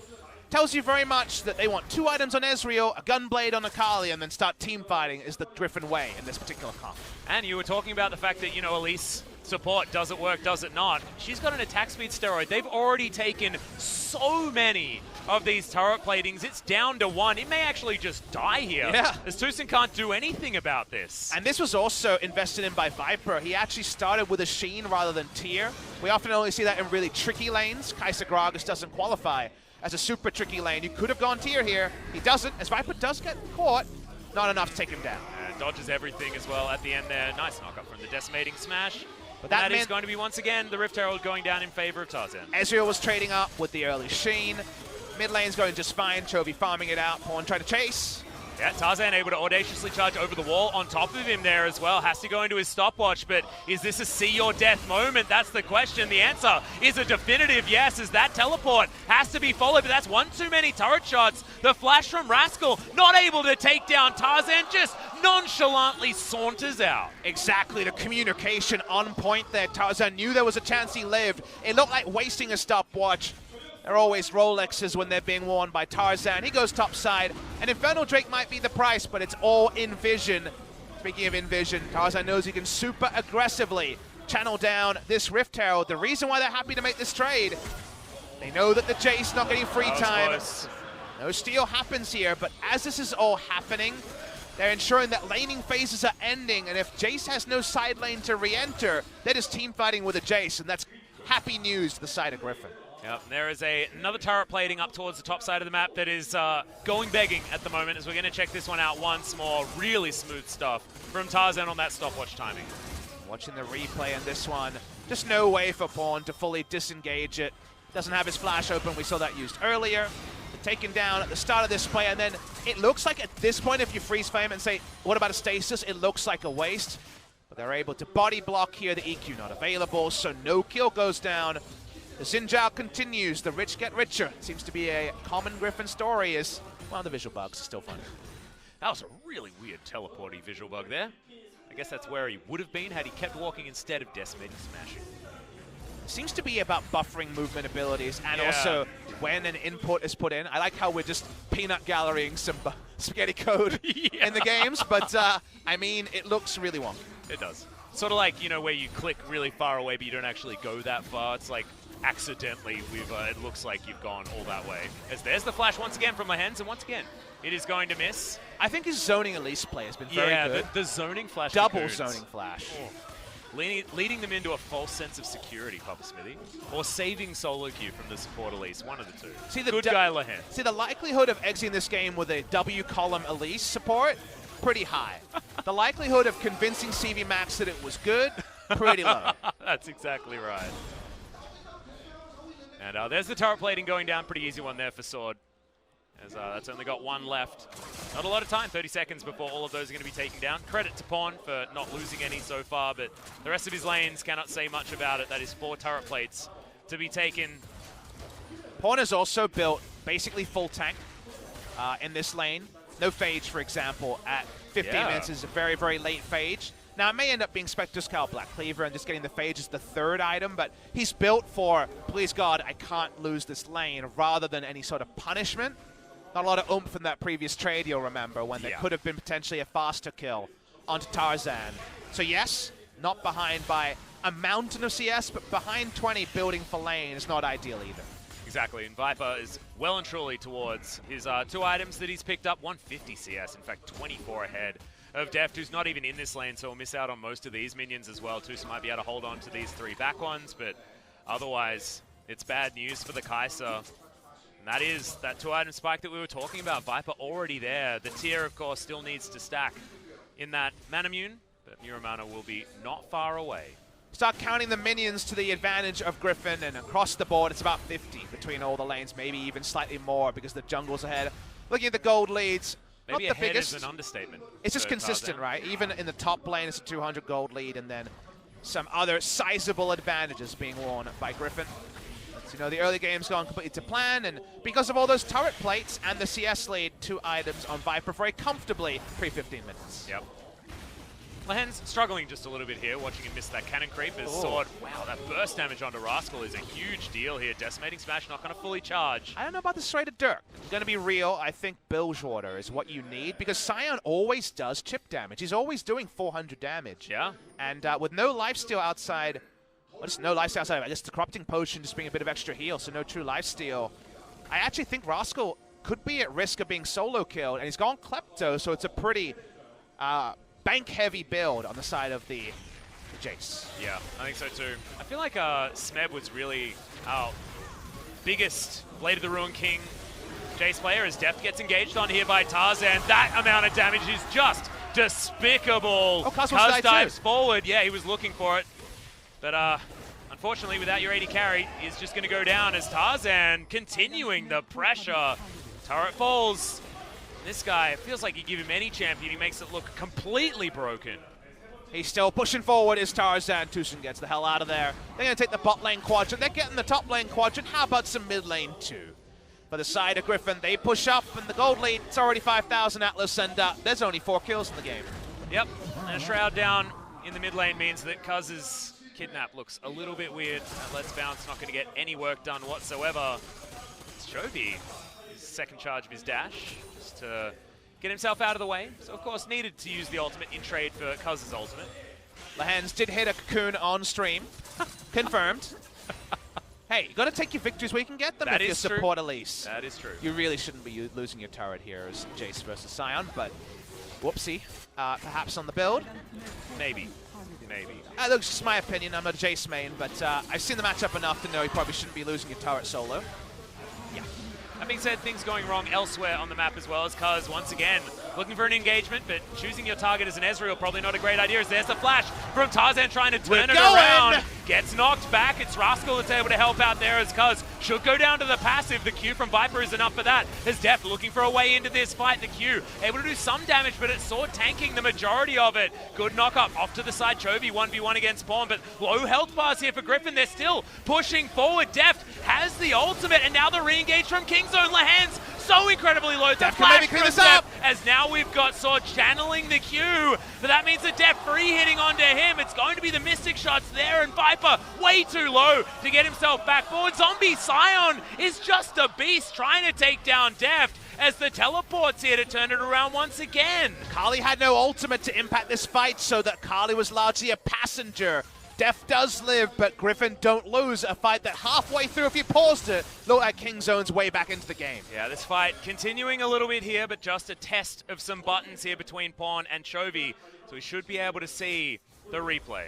[SPEAKER 5] tells you very much that they want 2 items on Ezreal, a Gunblade on Akali, and then start team fighting is the Griffin way in this particular comp.
[SPEAKER 4] And you were talking about the fact that, you know, Elise support, does it work, does it not? She's got an attack speed steroid. They've already taken so many of these turret platings. It's down to 1. It may actually just die here.
[SPEAKER 5] Yeah.
[SPEAKER 4] As Tucson can't do anything about this.
[SPEAKER 5] And this was also invested in by Viper. He actually started with a Sheen rather than Tyr. We often only see that in really tricky lanes. Kai'Sa Gragas doesn't qualify as a super tricky lane. You could have gone Tyr here. He doesn't, as Viper does get caught. Not enough to take him down.
[SPEAKER 4] Dodges everything as well at the end there. Nice knock up from the Decimating Smash.
[SPEAKER 5] But
[SPEAKER 4] that is going to be once again the Rift Herald going down in favor of Tarzan.
[SPEAKER 5] Ezreal was trading up with the early Sheen. Mid lane's going just fine. Chovy farming it out. Pawn trying to chase.
[SPEAKER 4] Yeah, Tarzan able to audaciously charge over the wall on top of him there as well. Has to go into his stopwatch, but is this a see or death moment? That's the question. The answer is a definitive yes, as that teleport has to be followed, but that's one too many turret shots. The flash from Rascal, not able to take down Tarzan, just nonchalantly saunters out.
[SPEAKER 5] Exactly, the communication on point there. Tarzan knew there was a chance he lived. It looked like wasting a stopwatch. They're always Rolexes when they're being worn by Tarzan. He goes topside, and Infernal Drake might be the price, but it's all in vision. Speaking of in vision, Tarzan knows he can super aggressively channel down this Rift Herald. The reason why they're happy to make this trade, they know that the Jace not getting free time.
[SPEAKER 4] Close.
[SPEAKER 5] No steal happens here, but as this is all happening, they're ensuring that laning phases are ending, and if Jace has no side lane to re-enter, they're just team fighting with a Jace, and that's happy news to the side of Griffin.
[SPEAKER 4] Yep, there is another turret plating up towards the top side of the map that is going begging at the moment, as we're going to check this one out once more. Really smooth stuff from Tarzan on that stopwatch timing.
[SPEAKER 5] Watching the replay on this one, just no way for Pawn to fully disengage it. Doesn't have his flash open, we saw that used earlier. Taken down at the start of this play, and then it looks like at this point, if you freeze frame and say, what about a stasis? It looks like a waste. But they're able to body block here, the EQ not available, so no kill goes down. The Xin continues, the rich get richer. It seems to be a common Griffin story is, well, the visual bugs are still fun.
[SPEAKER 4] That was a really weird teleporty visual bug there. I guess that's where he would have been had he kept walking instead of decimating smashing.
[SPEAKER 5] Seems to be about buffering movement abilities and also when an input is put in. I like how we're just peanut gallerying some spaghetti code in the games, but I mean, it looks really wonky.
[SPEAKER 4] It does. Sort of like, you know, where you click really far away but you don't actually go that far. It's like accidentally it looks like you've gone all that way. As there's the flash once again from Lehens, and once again, it is going to miss.
[SPEAKER 5] I think his zoning Elise play has been very good.
[SPEAKER 4] The zoning flash.
[SPEAKER 5] Double zoning flash.
[SPEAKER 4] Oh. Leading them into a false sense of security, Papa Smithy, or saving solo queue from the support Elise, one of the two.
[SPEAKER 5] See the
[SPEAKER 4] good guy Lehens.
[SPEAKER 5] See, the likelihood of exiting this game with a W column Elise support, pretty high. The likelihood of convincing CV Max that it was good, pretty low.
[SPEAKER 4] That's exactly right. And there's the turret plating going down, pretty easy one there for Sword. As that's only got one left. Not a lot of time, 30 seconds before all of those are going to be taken down. Credit to Pawn for not losing any so far, but the rest of his lanes cannot say much about it. That is 4 turret plates to be taken
[SPEAKER 5] Pawn is also built basically full tank in this lane. No phage, for example, at 15 minutes is a very, very late phage. Now, it may end up being Spectre Scowl Black Cleaver and just getting the phage as the third item, but he's built for, please God, I can't lose this lane, rather than any sort of punishment. Not a lot of oomph in that previous trade, you'll remember, when there could have been potentially a faster kill onto Tarzan. So yes, not behind by a mountain of CS, but behind 20 building for lane is not ideal either.
[SPEAKER 4] Exactly, and Viper is well and truly towards his 2 items that he's picked up, 150 CS, in fact 24 ahead of Deft, who's not even in this lane, so he'll miss out on most of these minions as well too, so might be able to hold on to these 3 back ones, but otherwise it's bad news for the Kaiser. And that is that 2-item spike that we were talking about. Viper already there. The tier, of course, still needs to stack in that Manamune, but Muramana will be not far away.
[SPEAKER 5] Start counting the minions to the advantage of Griffin, and across the board it's about 50 between all the lanes, maybe even slightly more because the jungle's ahead. Looking at the gold leads,
[SPEAKER 4] maybe
[SPEAKER 5] not the
[SPEAKER 4] ahead
[SPEAKER 5] biggest.
[SPEAKER 4] is an understatement.
[SPEAKER 5] It's just consistent, right? Even in the top lane, it's a 200 gold lead, and then some other sizable advantages being won by Griffin. So, you know, the early game's gone completely to plan, and because of all those turret plates and the CS lead, 2 items on Viper very comfortably pre-15 minutes.
[SPEAKER 4] Yep. Lahen's struggling just a little bit here, watching him miss that cannon creep. His sword, wow, that burst damage onto Rascal is a huge deal here. Decimating Smash not going to fully charge.
[SPEAKER 5] I don't know about the straight of Dirk. I'm going to be real, I think Bilgewater is what you need, because Sion always does chip damage. He's always doing 400 damage.
[SPEAKER 4] Yeah.
[SPEAKER 5] And with no lifesteal outside, well, just no lifesteal outside, I guess the Corrupting Potion just being a bit of extra heal, so no true lifesteal. I actually think Rascal could be at risk of being solo killed, and he's gone Klepto, so it's a pretty bank-heavy build on the side of the Jace.
[SPEAKER 4] Yeah, I think so too. I feel like Smeb was really our biggest Blade of the Ruined King Jace player as Deft gets engaged on here by Tarzan. That amount of damage is just despicable.
[SPEAKER 5] Oh, Kuz
[SPEAKER 4] dives forward. Yeah, he was looking for it. But unfortunately, without your 80 carry, he's just going to go down as Tarzan continuing the pressure. Turret falls. This guy, it feels like you give him any champion, he makes it look completely broken.
[SPEAKER 5] He's still pushing forward as Tarzan. Tucson gets the hell out of there. They're going to take the bot lane quadrant. They're getting the top lane quadrant. How about some mid lane too? For the side of Griffin, they push up, and the gold lead, it's already 5,000 Atlas, and there's only 4 kills in the game.
[SPEAKER 4] Yep, and a Shroud down in the mid lane means that Kuz's kidnap looks a little bit weird. That Let's Bounce not going to get any work done whatsoever. It's Chovy, his second charge of his dash, just to get himself out of the way. So, of course, needed to use the ultimate in trade for Kuz's ultimate.
[SPEAKER 5] Lahens did hit a cocoon on stream. Confirmed. Hey, you got to take your victories where you can get them
[SPEAKER 4] That
[SPEAKER 5] if you
[SPEAKER 4] is true.
[SPEAKER 5] support Elise.
[SPEAKER 4] That is true.
[SPEAKER 5] You really shouldn't be losing your turret here as Jace versus Sion, but whoopsie. Perhaps on the build.
[SPEAKER 4] Maybe. Maybe.
[SPEAKER 5] Look, it's just my opinion. I'm not a Jace main, but I've seen the matchup enough to know you probably shouldn't be losing your turret solo.
[SPEAKER 4] Yeah. That being said, things going wrong elsewhere on the map as well as Kuz, once again, looking for an engagement, but choosing your target as an Ezreal probably not a great idea, as there's the flash from Tarzan trying to turn it around. Gets knocked back. It's Rascal that's able to help out there as Kuz should go down to the passive. The Q from Viper is enough for that. As Deft looking for a way into this fight. The Q able to do some damage, but it's sword tanking the majority of it. Good knock up off to the side. Chovy 1v1 against Pawn, but low health bars here for Griffin. They're still pushing forward. Deft has the ultimate, and now the re-engage from Kingzone. Lahens so incredibly low. The
[SPEAKER 5] Deft can maybe clean this up.
[SPEAKER 4] As now we've got Sword channeling the Q, but that means the Deft free hitting onto him. It's going to be the Mystic shots there, and Viper way too low to get himself back forward. Zombie Sion is just a beast trying to take down Deft as the teleport's here to turn it around once again.
[SPEAKER 5] Kali had no ultimate to impact this fight, so that Kali was largely a passenger. Deft does live, but Griffin don't lose a fight that halfway through, if you paused it, looked like Kingzone's way back into the game.
[SPEAKER 4] Yeah, this fight continuing a little bit here, but just a test of some buttons here between Pawn and Chovy, so we should be able to see the replay.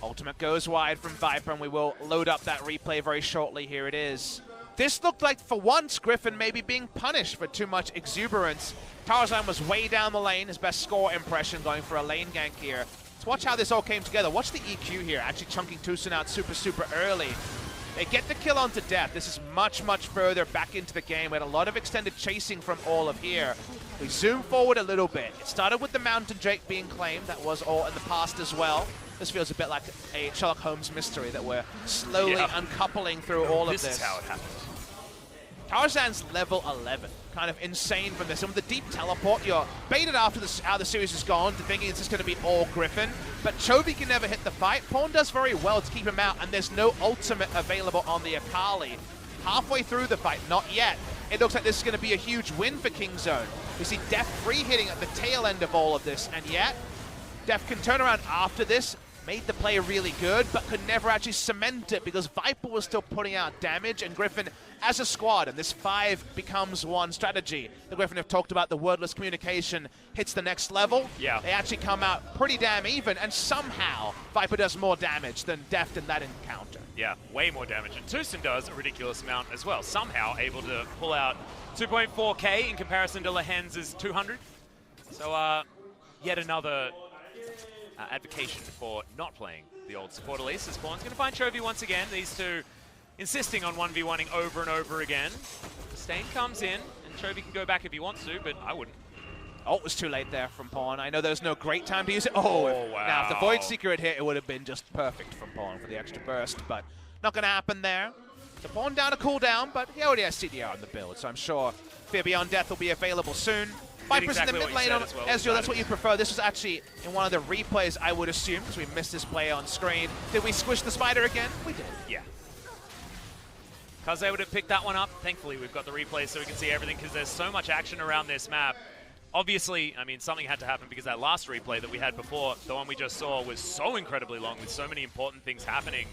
[SPEAKER 5] Ultimate goes wide from Viper, and we will load up that replay very shortly. Here it is. This looked like, for once, Griffin maybe being punished for too much exuberance. Tarzan was way down the lane, his best score impression, going for a lane gank here. Let's watch how this all came together. Watch the EQ here, actually chunking Tucson out super early. They get the kill onto Deft. This is much further back into the game. We had a lot of extended chasing from all of here. We zoom forward a little bit. It started with the Mountain Drake being claimed. That was all in the past as well. This feels a bit like a Sherlock Holmes mystery that we're slowly uncoupling through all of this.
[SPEAKER 4] This is how it happened.
[SPEAKER 5] Tarzan's level 11. Kind of insane from this. And with the deep teleport, you're baited after how the series has gone to thinking it's just going to be all Griffin. But Chovy can never hit the fight. Pawn does very well to keep him out, and there's no ultimate available on the Akali. Halfway through the fight, not yet. It looks like this is going to be a huge win for Kingzone. We see Def free hitting at the tail end of all of this, and yet Def can turn around after this, made the play really good, but could never actually cement it because Viper was still putting out damage, and Griffin as a squad, and this 5 becomes 1 strategy. The Griffin have talked about the wordless communication hits the next level.
[SPEAKER 4] Yeah.
[SPEAKER 5] They actually come out pretty damn even, and somehow Viper does more damage than Deft in that encounter.
[SPEAKER 4] Yeah, way more damage. And Tucson does a ridiculous amount as well. Somehow able to pull out 2.4k in comparison to Lehenz's 200. So yet another advocation for not playing the old support Elise. Spawn's going to find Chovy once again. These two insisting on 1v1ing over and over again. The Stain comes in, and Chovy can go back if he wants to, but I wouldn't.
[SPEAKER 5] Oh, it was too late there from Pawn. I know there's no great time to use it. Oh,
[SPEAKER 4] wow.
[SPEAKER 5] Now, if the Void Seeker had hit, it would have been just perfect from Pawn for the extra burst, but not going to happen there. The Pawn down to cooldown, but he already has CDR on the build, so I'm sure Fear Beyond Death will be available soon. Viper's
[SPEAKER 4] exactly
[SPEAKER 5] in the mid lane on Ezreal, that's what you prefer. This was actually in one of the replays, I would assume, because we missed this play on screen. Did we squish the spider again? We did.
[SPEAKER 4] Yeah. Kaze would have picked that one up. Thankfully, we've got the replay so we can see everything because there's so much action around this map. Obviously, I mean, something had to happen because that last replay that we had before, the one we just saw, was so incredibly long with so many important things happening.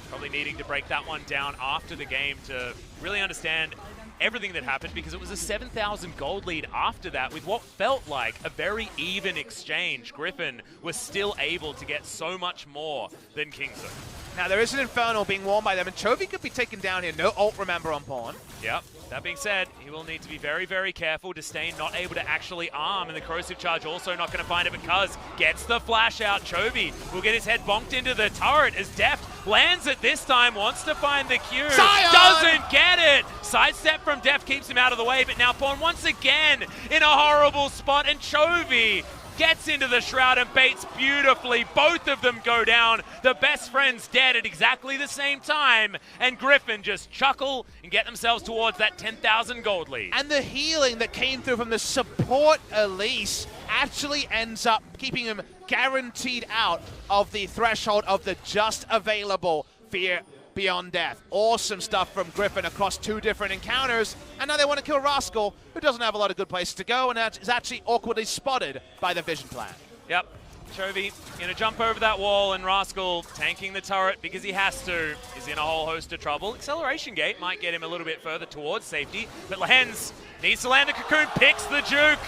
[SPEAKER 4] Probably needing to break that one down after the game to really understand everything that happened because it was a 7,000 gold lead after that with what felt like a very even exchange. Griffin was still able to get so much more than Kingzone.
[SPEAKER 5] Now, there is an Infernal being worn by them, and Chovy could be taken down here. No ult, remember, on Pawn.
[SPEAKER 4] Yep. That being said, he will need to be very, very careful. Disdain not able to actually arm, and the Corrosive Charge also not going to find it because gets the flash out. Chovy will get his head bonked into the turret as Deft lands it this time, wants to find the Q.
[SPEAKER 5] Zion!
[SPEAKER 4] Doesn't get it! Sidestep from Deft keeps him out of the way, but now Pawn once again in a horrible spot, and Chovy gets into the Shroud and baits beautifully. Both of them go down. The best friends dead at exactly the same time. And Griffin just chuckle and get themselves towards that 10,000 gold lead.
[SPEAKER 5] And the healing that came through from the support Elise actually ends up keeping him guaranteed out of the threshold of the just available Fear Beyond Death. Awesome stuff from Griffin across 2 different encounters. And now they want to kill Rascal, who doesn't have a lot of good places to go, and is actually awkwardly spotted by the Vision Plan.
[SPEAKER 4] Yep. Chovy going to jump over that wall, and Rascal tanking the turret because he has to. He's in a whole host of trouble. Acceleration Gate might get him a little bit further towards safety, but Lehens needs to land the cocoon, picks the juke.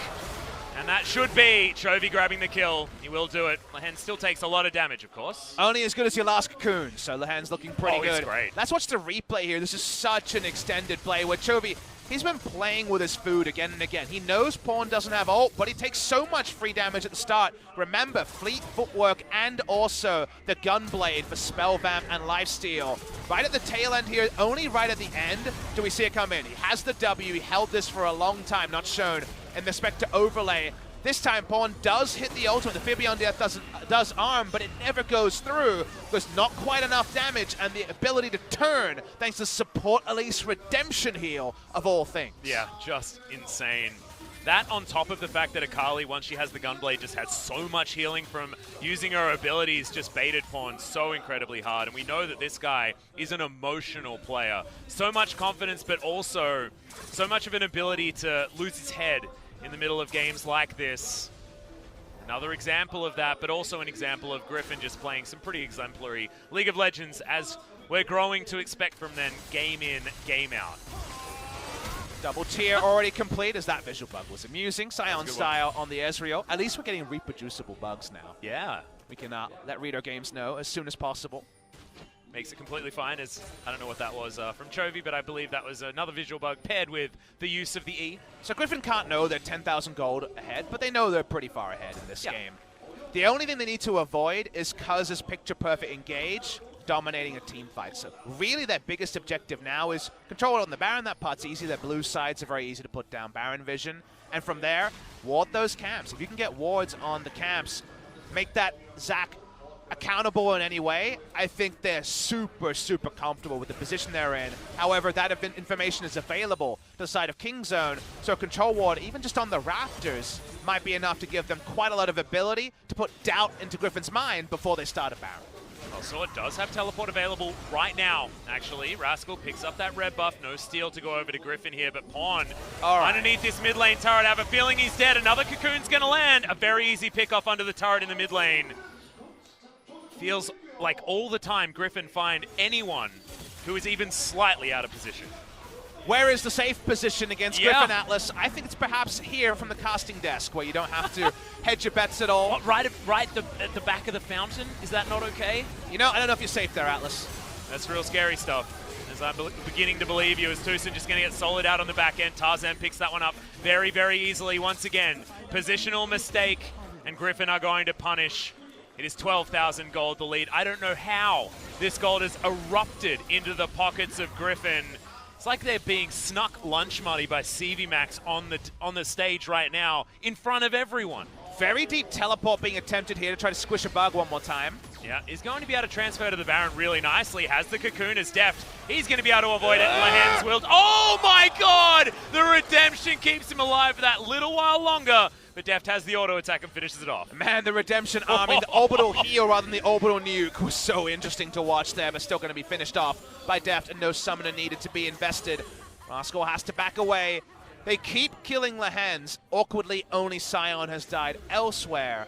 [SPEAKER 4] And that should be Chovy grabbing the kill. He will do it. Lehens still takes a lot of damage, of course.
[SPEAKER 5] Only as good as your last cocoon, so Lehen's looking pretty good.
[SPEAKER 4] He's great.
[SPEAKER 5] Let's watch the replay here. This is such an extended play where Chovy, he's been playing with his food again and again. He knows Pawn doesn't have ult, but he takes so much free damage at the start. Remember, fleet footwork and also the Gunblade for Spell Vamp and Lifesteal. Right at the tail end here, only right at the end do we see it come in. He has the W, he held this for a long time, not shown in the Spectre overlay. This time, Pawn does hit the ultimate. The Fear Beyond Death does arm, but it never goes through. There's not quite enough damage and the ability to turn thanks to support Elise redemption heal of all things.
[SPEAKER 4] Yeah, just insane. That on top of the fact that Akali, once she has the Gunblade, just has so much healing from using her abilities, just baited Pawn so incredibly hard. And we know that this guy is an emotional player. So much confidence, but also so much of an ability to lose his head in the middle of games like this. Another example of that, but also an example of Griffin just playing some pretty exemplary League of Legends as we're growing to expect from them game in, game out.
[SPEAKER 5] Double tier already complete as that visual bug was amusing. Scion style on the Ezreal. At least we're getting reproducible bugs now.
[SPEAKER 4] Yeah.
[SPEAKER 5] We can let Reader Games know as soon as possible.
[SPEAKER 4] Makes it completely fine as, I don't know what that was from Chovy, but I believe that was another visual bug paired with the use of the E.
[SPEAKER 5] So Griffin can't know they're 10,000 gold ahead, but they know they're pretty far ahead in this game. The only thing they need to avoid is Cuz's picture-perfect engage dominating a team fight. So really their biggest objective now is control it on the Baron. That part's easy. Their blue sides are very easy to put down Baron vision. And from there, ward those camps. If you can get wards on the camps, make that Zac accountable in any way. I think they're super, super comfortable with the position they're in. However, that information is available to the side of Kingzone, so Control Ward, even just on the rafters, might be enough to give them quite a lot of ability to put doubt into Griffin's mind before they start a Baron.
[SPEAKER 4] Well, Sword does have teleport available right now, actually. Rascal picks up that red buff. No steal to go over to Griffin here, but Pawn underneath this mid lane turret. I have a feeling he's dead. Another Cocoon's going to land. A very easy pick off under the turret in the mid lane. Feels like all the time Griffin find anyone who is even slightly out of position.
[SPEAKER 5] Where is the safe position against Griffin, Atlas? I think it's perhaps here from the casting desk where you don't have to hedge your bets at all.
[SPEAKER 4] What, right at the back of the fountain? Is that not okay?
[SPEAKER 5] You know, I don't know if you're safe there, Atlas.
[SPEAKER 4] That's real scary stuff. As I'm beginning to believe you, as Tucson just going to get solid out on the back end. Tarzan picks that one up very, very easily once again. Positional mistake, and Griffin are going to punish. It is 12,000 gold, the lead. I don't know how this gold has erupted into the pockets of Griffin. It's like they're being snuck lunch money by CV Max on the stage right now in front of everyone.
[SPEAKER 5] Very deep teleport being attempted here to try to squish a bug one more time.
[SPEAKER 4] Yeah, he's going to be able to transfer to the Baron really nicely. Has the Cocoon as deft. He's going to be able to avoid it. Lehen's willed. Oh my god! The redemption keeps him alive for that little while longer. But Deft has the auto attack and finishes it off.
[SPEAKER 5] Man, the redemption arming, the orbital heal rather than the orbital nuke was so interesting to watch there, but still going to be finished off by Deft, and no summoner needed to be invested. Rascal has to back away. They keep killing Lehen's. Awkwardly, only Sion has died elsewhere.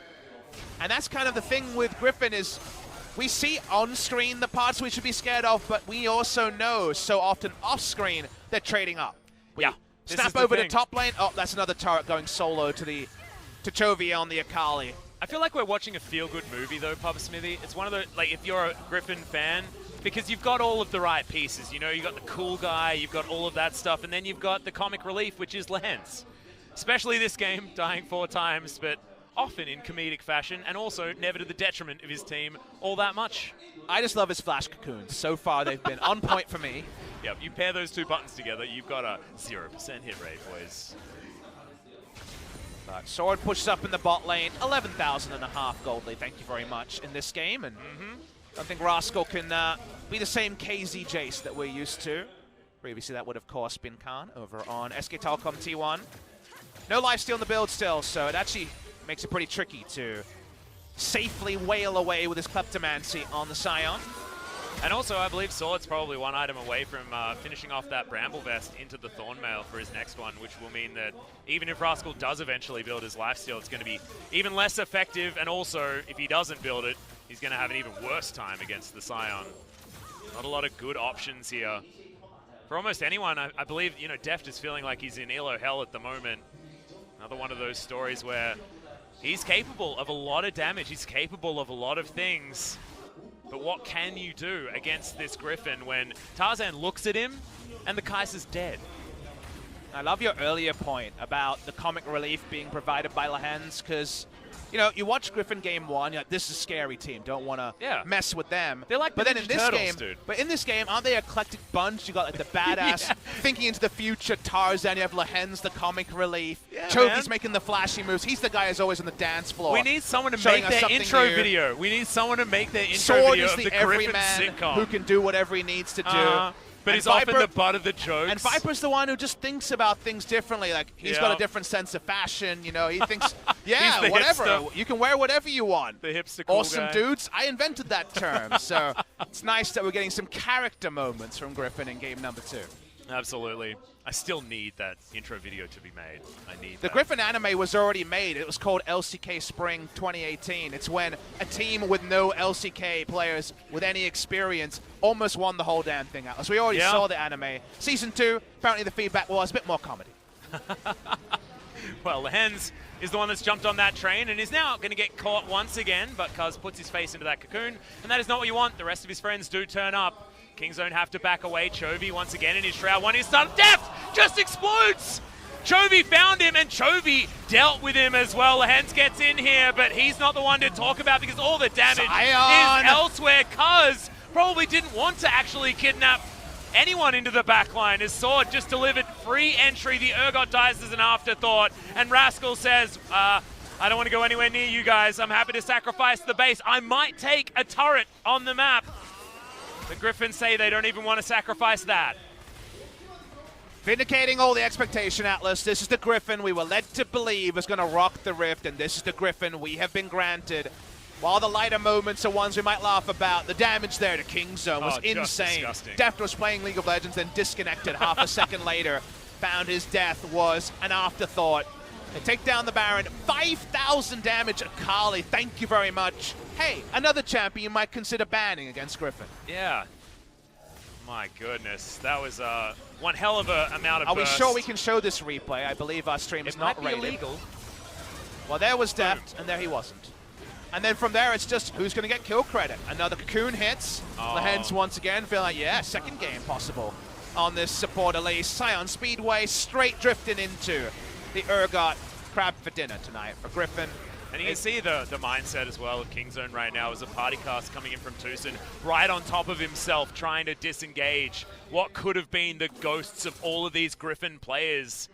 [SPEAKER 5] And that's kind of the thing with Griffin is we see on-screen the parts we should be scared of, but we also know so often off-screen they're trading up.
[SPEAKER 4] Yeah.
[SPEAKER 5] Snap over to top lane. Oh, that's another turret going solo to Chovy on the Akali.
[SPEAKER 4] I feel like we're watching a feel-good movie, though, Papa Smithy. It's one of the, like, if you're a Griffin fan, because you've got all of the right pieces. You know, you've got the cool guy, you've got all of that stuff, and then you've got the comic relief, which is Lehen's. Especially this game, dying 4 times, but often in comedic fashion, and also never to the detriment of his team all that much.
[SPEAKER 5] I just love his flash cocoons. So far, they've been on point for me.
[SPEAKER 4] Yep, you pair those 2 buttons together, you've got a 0% hit rate, boys.
[SPEAKER 5] But Sword pushes up in the bot lane, 11,500 gold lead, thank you very much, in this game. And I think Rascal can be the same KZ Jace that we're used to. Previously, that would, of course, been Khan over on SK Telecom T1. No lifesteal in the build still, so it actually makes it pretty tricky to safely wail away with his Kleptomancy on the Scion.
[SPEAKER 4] And also, I believe Sword's probably one item away from finishing off that Bramble Vest into the Thornmail for his next one, which will mean that even if Rascal does eventually build his lifesteal, it's going to be even less effective, and also, if he doesn't build it, he's going to have an even worse time against the Scion. Not a lot of good options here. For almost anyone, I believe, you know, Deft is feeling like he's in Elo hell at the moment. Another one of those stories where he's capable of a lot of damage, he's capable of a lot of things. But what can you do against this Griffin when Tarzan looks at him and the Kaiser's dead?
[SPEAKER 5] I love your earlier point about the comic relief being provided by Lehen's, because, you know, you watch Griffin game 1, you're like, this is a scary team, don't want to mess with them.
[SPEAKER 4] They're like
[SPEAKER 5] but
[SPEAKER 4] the
[SPEAKER 5] then in
[SPEAKER 4] Ninja
[SPEAKER 5] this
[SPEAKER 4] Turtles,
[SPEAKER 5] game,
[SPEAKER 4] dude.
[SPEAKER 5] But in this game, aren't they an eclectic bunch? You got like the badass thinking into the future Tarzan, you have Lehen's the comic relief, Chovy's making the flashy moves, he's the guy who's always on the dance floor.
[SPEAKER 4] We need someone to make their intro video. We need someone to make their intro
[SPEAKER 5] Sword
[SPEAKER 4] video
[SPEAKER 5] is
[SPEAKER 4] of
[SPEAKER 5] the
[SPEAKER 4] the Griffin
[SPEAKER 5] everyman
[SPEAKER 4] sitcom.
[SPEAKER 5] who can do whatever he needs to do.
[SPEAKER 4] But
[SPEAKER 5] and
[SPEAKER 4] he's often the butt of the jokes.
[SPEAKER 5] And Viper's the one who just thinks about things differently. Like, he's got a different sense of fashion, you know. He thinks, yeah,
[SPEAKER 4] He's the
[SPEAKER 5] whatever.
[SPEAKER 4] hipster.
[SPEAKER 5] You can wear whatever you want.
[SPEAKER 4] The hipster cool
[SPEAKER 5] Awesome
[SPEAKER 4] guy.
[SPEAKER 5] dudes. I invented that term. So it's nice that we're getting some character moments from Griffin in game number 2.
[SPEAKER 4] Absolutely. I still need that intro video to be made. I need
[SPEAKER 5] The
[SPEAKER 4] that.
[SPEAKER 5] Griffin anime was already made. It was called LCK Spring 2018. It's when a team with no LCK players with any experience almost won the whole damn thing out. So we already saw the anime. Season 2, apparently the feedback was a bit more comedy.
[SPEAKER 4] Well, Lehen's is the one that's jumped on that train and is now going to get caught once again, but Cuz puts his face into that cocoon, and that is not what you want. The rest of his friends do turn up. Kingzone have to back away. Chovy once again in his Shroud. One is done. Deft just explodes! Chovy found him, and Chovy dealt with him as well. Lehen's gets in here, but he's not the one to talk about because all the damage is elsewhere. Cuz probably didn't want to actually kidnap anyone into the backline. His Sword just delivered free entry. The Urgot dies as an afterthought, and Rascal says, I don't want to go anywhere near you guys. I'm happy to sacrifice the base. I might take a turret on the map. The Griffins say they don't even want to sacrifice that.
[SPEAKER 5] Vindicating all the expectation, Atlas. This is the Griffin we were led to believe was going to rock the Rift, and this is the Griffin we have been granted. While the lighter moments are ones we might laugh about, the damage there to Kingzone was insane.
[SPEAKER 4] Disgusting.
[SPEAKER 5] Deft was playing League of Legends, then disconnected half a second later. Found his death was an afterthought. They take down the Baron. 5,000 damage. Akali, thank you very much. Hey, another champion you might consider banning against Griffin.
[SPEAKER 4] Yeah. My goodness, that was one hell of a amount of
[SPEAKER 5] Are
[SPEAKER 4] burst.
[SPEAKER 5] we sure we can show this replay? I believe our stream is
[SPEAKER 4] It
[SPEAKER 5] not
[SPEAKER 4] might be
[SPEAKER 5] rated.
[SPEAKER 4] illegal.
[SPEAKER 5] Well, there was Deft, and there he wasn't. And then from there, it's just who's going to get kill credit. Another Cocoon hits.
[SPEAKER 4] Oh.
[SPEAKER 5] Lehens once again feel like, yeah, second game possible on this support Elise. Scion Speedway straight drifting into the Urgot crab for dinner tonight for Griffin.
[SPEAKER 4] And you can see the mindset as well of Kingzone right now as a party cast coming in from Tucson, right on top of himself, trying to disengage what could have been the ghosts of all of these Griffin players.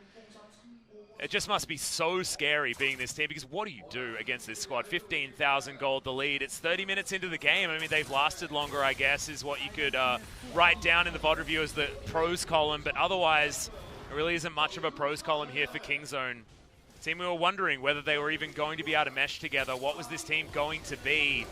[SPEAKER 4] It just must be so scary being this team, because what do you do against this squad? 15,000 gold the lead. It's 30 minutes into the game. I mean, they've lasted longer, I guess, is what you could write down in the VOD review as the pros column. But otherwise, there really isn't much of a pros column here for Kingzone. Team, we were wondering whether they were even going to be able to mesh together. What was this team going to be?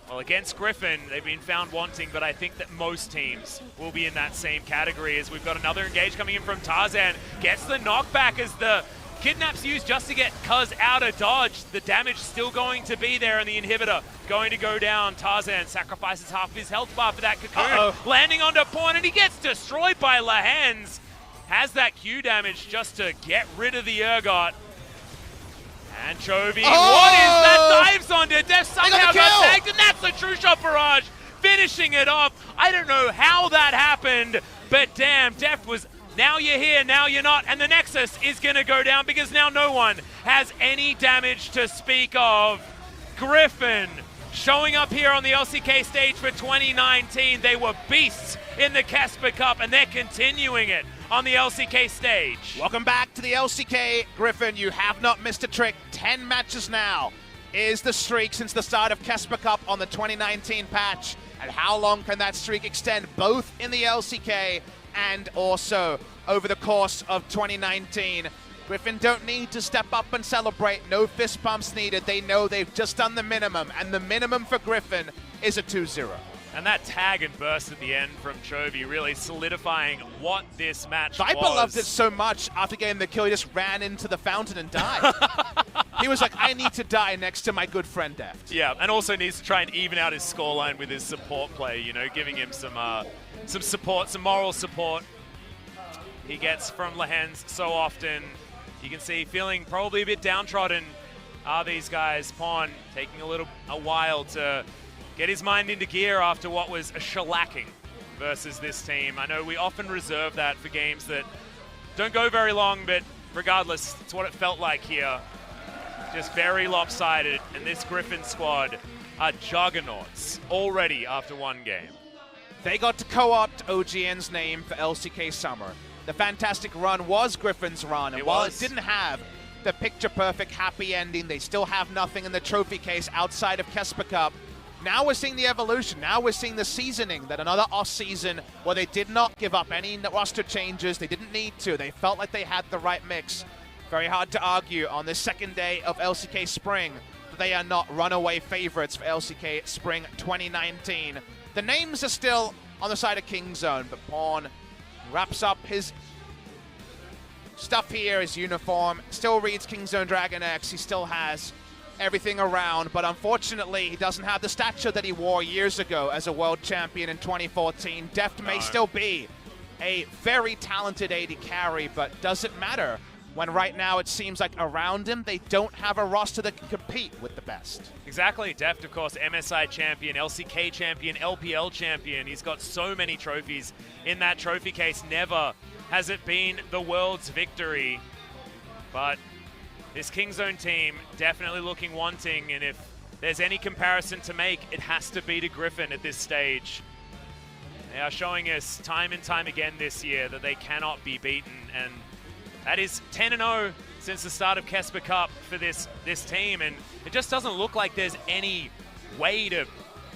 [SPEAKER 4] Well, against Griffin, they've been found wanting, but I think that most teams will be in that same category, as we've got another engage coming in from Tarzan. Gets the knockback as the kidnap's used just to get Cuz out of dodge. The damage still going to be there, and the inhibitor going to go down. Tarzan sacrifices half of his health bar for that Cocoon. Landing onto Pawn, and he gets destroyed by Lehens. Has that Q damage just to get rid of the Urgot. And Chovy, what is that? Dives onto Deft, somehow got tagged, and that's the true shot barrage, finishing it off. I don't know how that happened, but damn, Deft was, now you're here, now you're not, and the Nexus is going to go down because now no one has any damage to speak of. Griffin showing up here on the LCK stage for 2019. They were beasts in the Casper Cup, and they're continuing it on the LCK stage.
[SPEAKER 5] Welcome back to the LCK. Griffin, you have not missed a trick. 10 matches now is the streak since the start of Casper Cup on the 2019 patch. And how long can that streak extend, both in the LCK and also over the course of 2019? Griffin don't need to step up and celebrate. No fist pumps needed. They know they've just done the minimum, and the minimum for Griffin is a 2-0.
[SPEAKER 4] And that tag and burst at the end from Chovy really solidifying what this match
[SPEAKER 5] Viper
[SPEAKER 4] was.
[SPEAKER 5] loved it so much after getting the kill, he just ran into the fountain and died. He was like, I need to die next to my good friend Deft.
[SPEAKER 4] Yeah, and also needs to try and even out his scoreline with his support play, you know, giving him some support, some moral support he gets from Lehens so often. You can see feeling probably a bit downtrodden are these guys. Pawn taking a while to get his mind into gear after what was a shellacking versus this team. I know we often reserve that for games that don't go very long, but regardless, it's what it felt like here. Just very lopsided, and this Griffin squad are juggernauts already after one game.
[SPEAKER 5] They got to co-opt OGN's name for LCK Summer. The fantastic run was Griffin's run, and while it didn't have the picture-perfect happy ending, they still have nothing in the trophy case outside of Casper Cup. Now we're seeing the evolution. Now we're seeing the seasoning, that another off-season where they did not give up any roster changes. They didn't need to. They felt like they had the right mix. Very hard to argue on the second day of LCK Spring that they are not runaway favorites for LCK Spring 2019. The names are still on the side of Kingzone, but Pawn wraps up his stuff here, his uniform. Still reads Kingzone DragonX. He still has everything around, but unfortunately he doesn't have the stature that he wore years ago as a world champion in 2014. Deft may still be a very talented AD carry, but does it matter when right now it seems like around him they don't have a roster that can compete with the best?
[SPEAKER 4] Exactly. Deft, of course, MSI champion, LCK champion, LPL champion. He's got so many trophies in that trophy case. Never has it been the world's victory, but this Kingzone team definitely looking wanting, and if there's any comparison to make, it has to be to Griffin at this stage. They are showing us time and time again this year that they cannot be beaten, and that is 10-0 since the start of Kesper Cup for this team, and it just doesn't look like there's any way to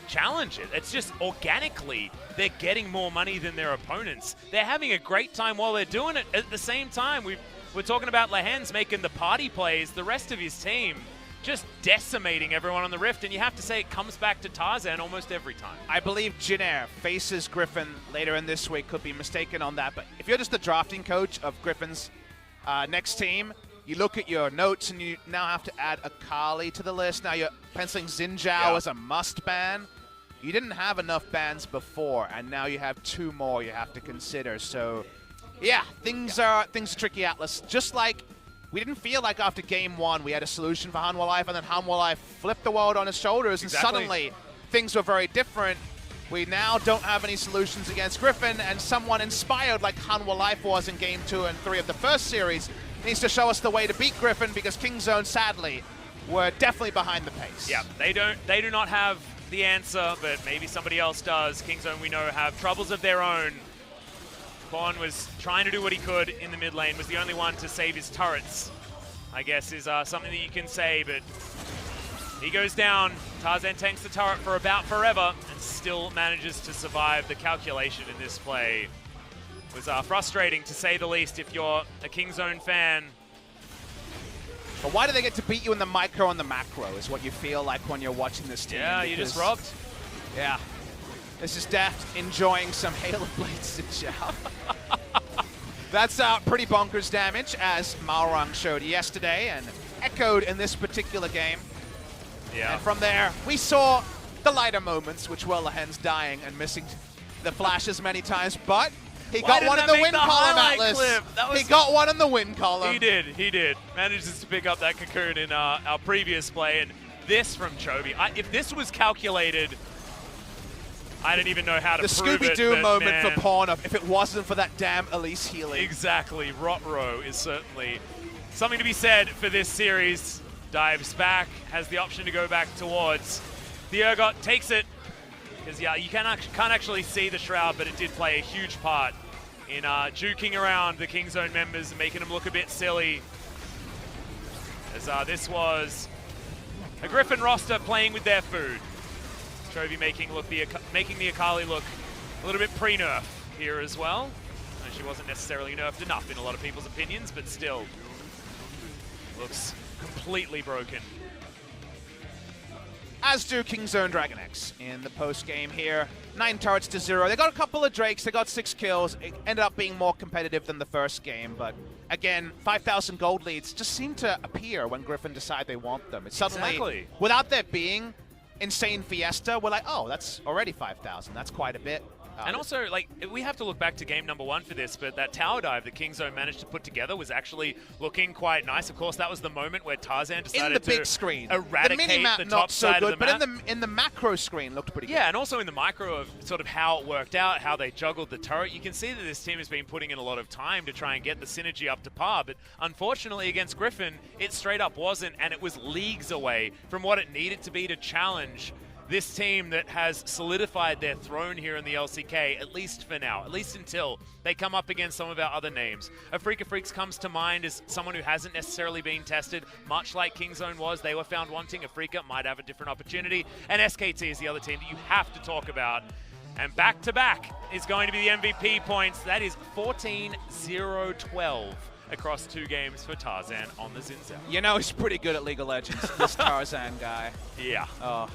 [SPEAKER 4] challenge it. It's just organically they're getting more money than their opponents. They're having a great time while they're doing it. At the same time, we're talking about Lehens making the party plays, the rest of his team just decimating everyone on the Rift, and you have to say it comes back to Tarzan almost every time.
[SPEAKER 5] I believe Jinair faces Griffin later in this week, could be mistaken on that, but if you're just the drafting coach of Griffin's next team, you look at your notes and you now have to add Akali to the list. Now you're penciling Xin Zhao as a must ban. You didn't have enough bans before, and now you have 2 more you have to consider. So, yeah, things are tricky, Atlas. Just like we didn't feel like after game 1 we had a solution for Hanwha Life, and then Hanwha Life flipped the world on his shoulders, and suddenly things were very different. We now don't have any solutions against Griffin, and someone inspired like Hanwha Life was in game 2 and 3 of the first series needs to show us the way to beat Griffin, because Kingzone, sadly, were definitely behind the pace.
[SPEAKER 4] Yeah, they do not have the answer, but maybe somebody else does. Kingzone, we know, have troubles of their own. Quan was trying to do what he could in the mid lane, was the only one to save his turrets, I guess is something that you can say, but he goes down. Tarzan tanks the turret for about forever and still manages to survive. The calculation in this play was frustrating, to say the least, if you're a Kingzone fan.
[SPEAKER 5] But why do they get to beat you in the micro and the macro is what you feel like when you're watching this team.
[SPEAKER 4] Yeah, you're just robbed.
[SPEAKER 5] Yeah. This is Deft enjoying some Halo Blades to Zhao. That's pretty bonkers damage, as Malrang showed yesterday and echoed in this particular game.
[SPEAKER 4] Yeah.
[SPEAKER 5] And from there, we saw the lighter moments, which were Lehens dying and missing the flashes many times, but he got one in the win column, Atlas. He got one in the win column.
[SPEAKER 4] He did. Manages to pick up that cocoon in our previous play, and this from Chovy. If this was calculated, I don't even know how to prove it.
[SPEAKER 5] The Scooby-Doo moment
[SPEAKER 4] man,
[SPEAKER 5] for Pawn, if it wasn't for that damn Elise healing.
[SPEAKER 4] Exactly. Rotro is certainly something to be said for this series. Dives back, has the option to go back towards the Urgot, takes it, because yeah, you can't actually see the Shroud, but it did play a huge part in juking around the Kingzone members and making them look a bit silly. As this was a Griffin roster playing with their food. Chovy making the Akali look a little bit pre-nerf here as well. And she wasn't necessarily nerfed enough in a lot of people's opinions, but still looks completely broken.
[SPEAKER 5] As do Kingzone DragonX in the post-game here. 9 turrets to 0. They got a couple of Drakes, they got 6 kills. It ended up being more competitive than the first game, but again, 5,000 gold leads just seem to appear when Griffin decide they want them. It's suddenly, without there being insane Fiesta, we're like, oh, that's already 5,000. That's quite a bit.
[SPEAKER 4] And also, like, we have to look back to game number 1 for this, but that tower dive that Kingzone managed to put together was actually looking quite nice. Of course, that was the moment where Tarzan decided
[SPEAKER 5] to big screen.
[SPEAKER 4] Eradicate
[SPEAKER 5] the mini-map
[SPEAKER 4] the
[SPEAKER 5] not
[SPEAKER 4] top
[SPEAKER 5] so
[SPEAKER 4] side
[SPEAKER 5] good,
[SPEAKER 4] of the map.
[SPEAKER 5] but in the macro screen looked pretty good.
[SPEAKER 4] Yeah, and also in the micro of sort of how it worked out, how they juggled the turret, you can see that this team has been putting in a lot of time to try and get the synergy up to par, but unfortunately against Griffin, it straight up wasn't, and it was leagues away from what it needed to be to challenge this team that has solidified their throne here in the LCK, at least for now, at least until they come up against some of our other names. Freaker Freaks comes to mind as someone who hasn't necessarily been tested, much like Kingzone was. They were found wanting. Freaker might have a different opportunity. And SKT is the other team that you have to talk about. And back-to-back is going to be the MVP points. That is 14-0-12 across 2 games for Tarzan on the Xin Zhao.
[SPEAKER 5] You know he's pretty good at League of Legends, this Tarzan guy.
[SPEAKER 4] Yeah.
[SPEAKER 5] Oh.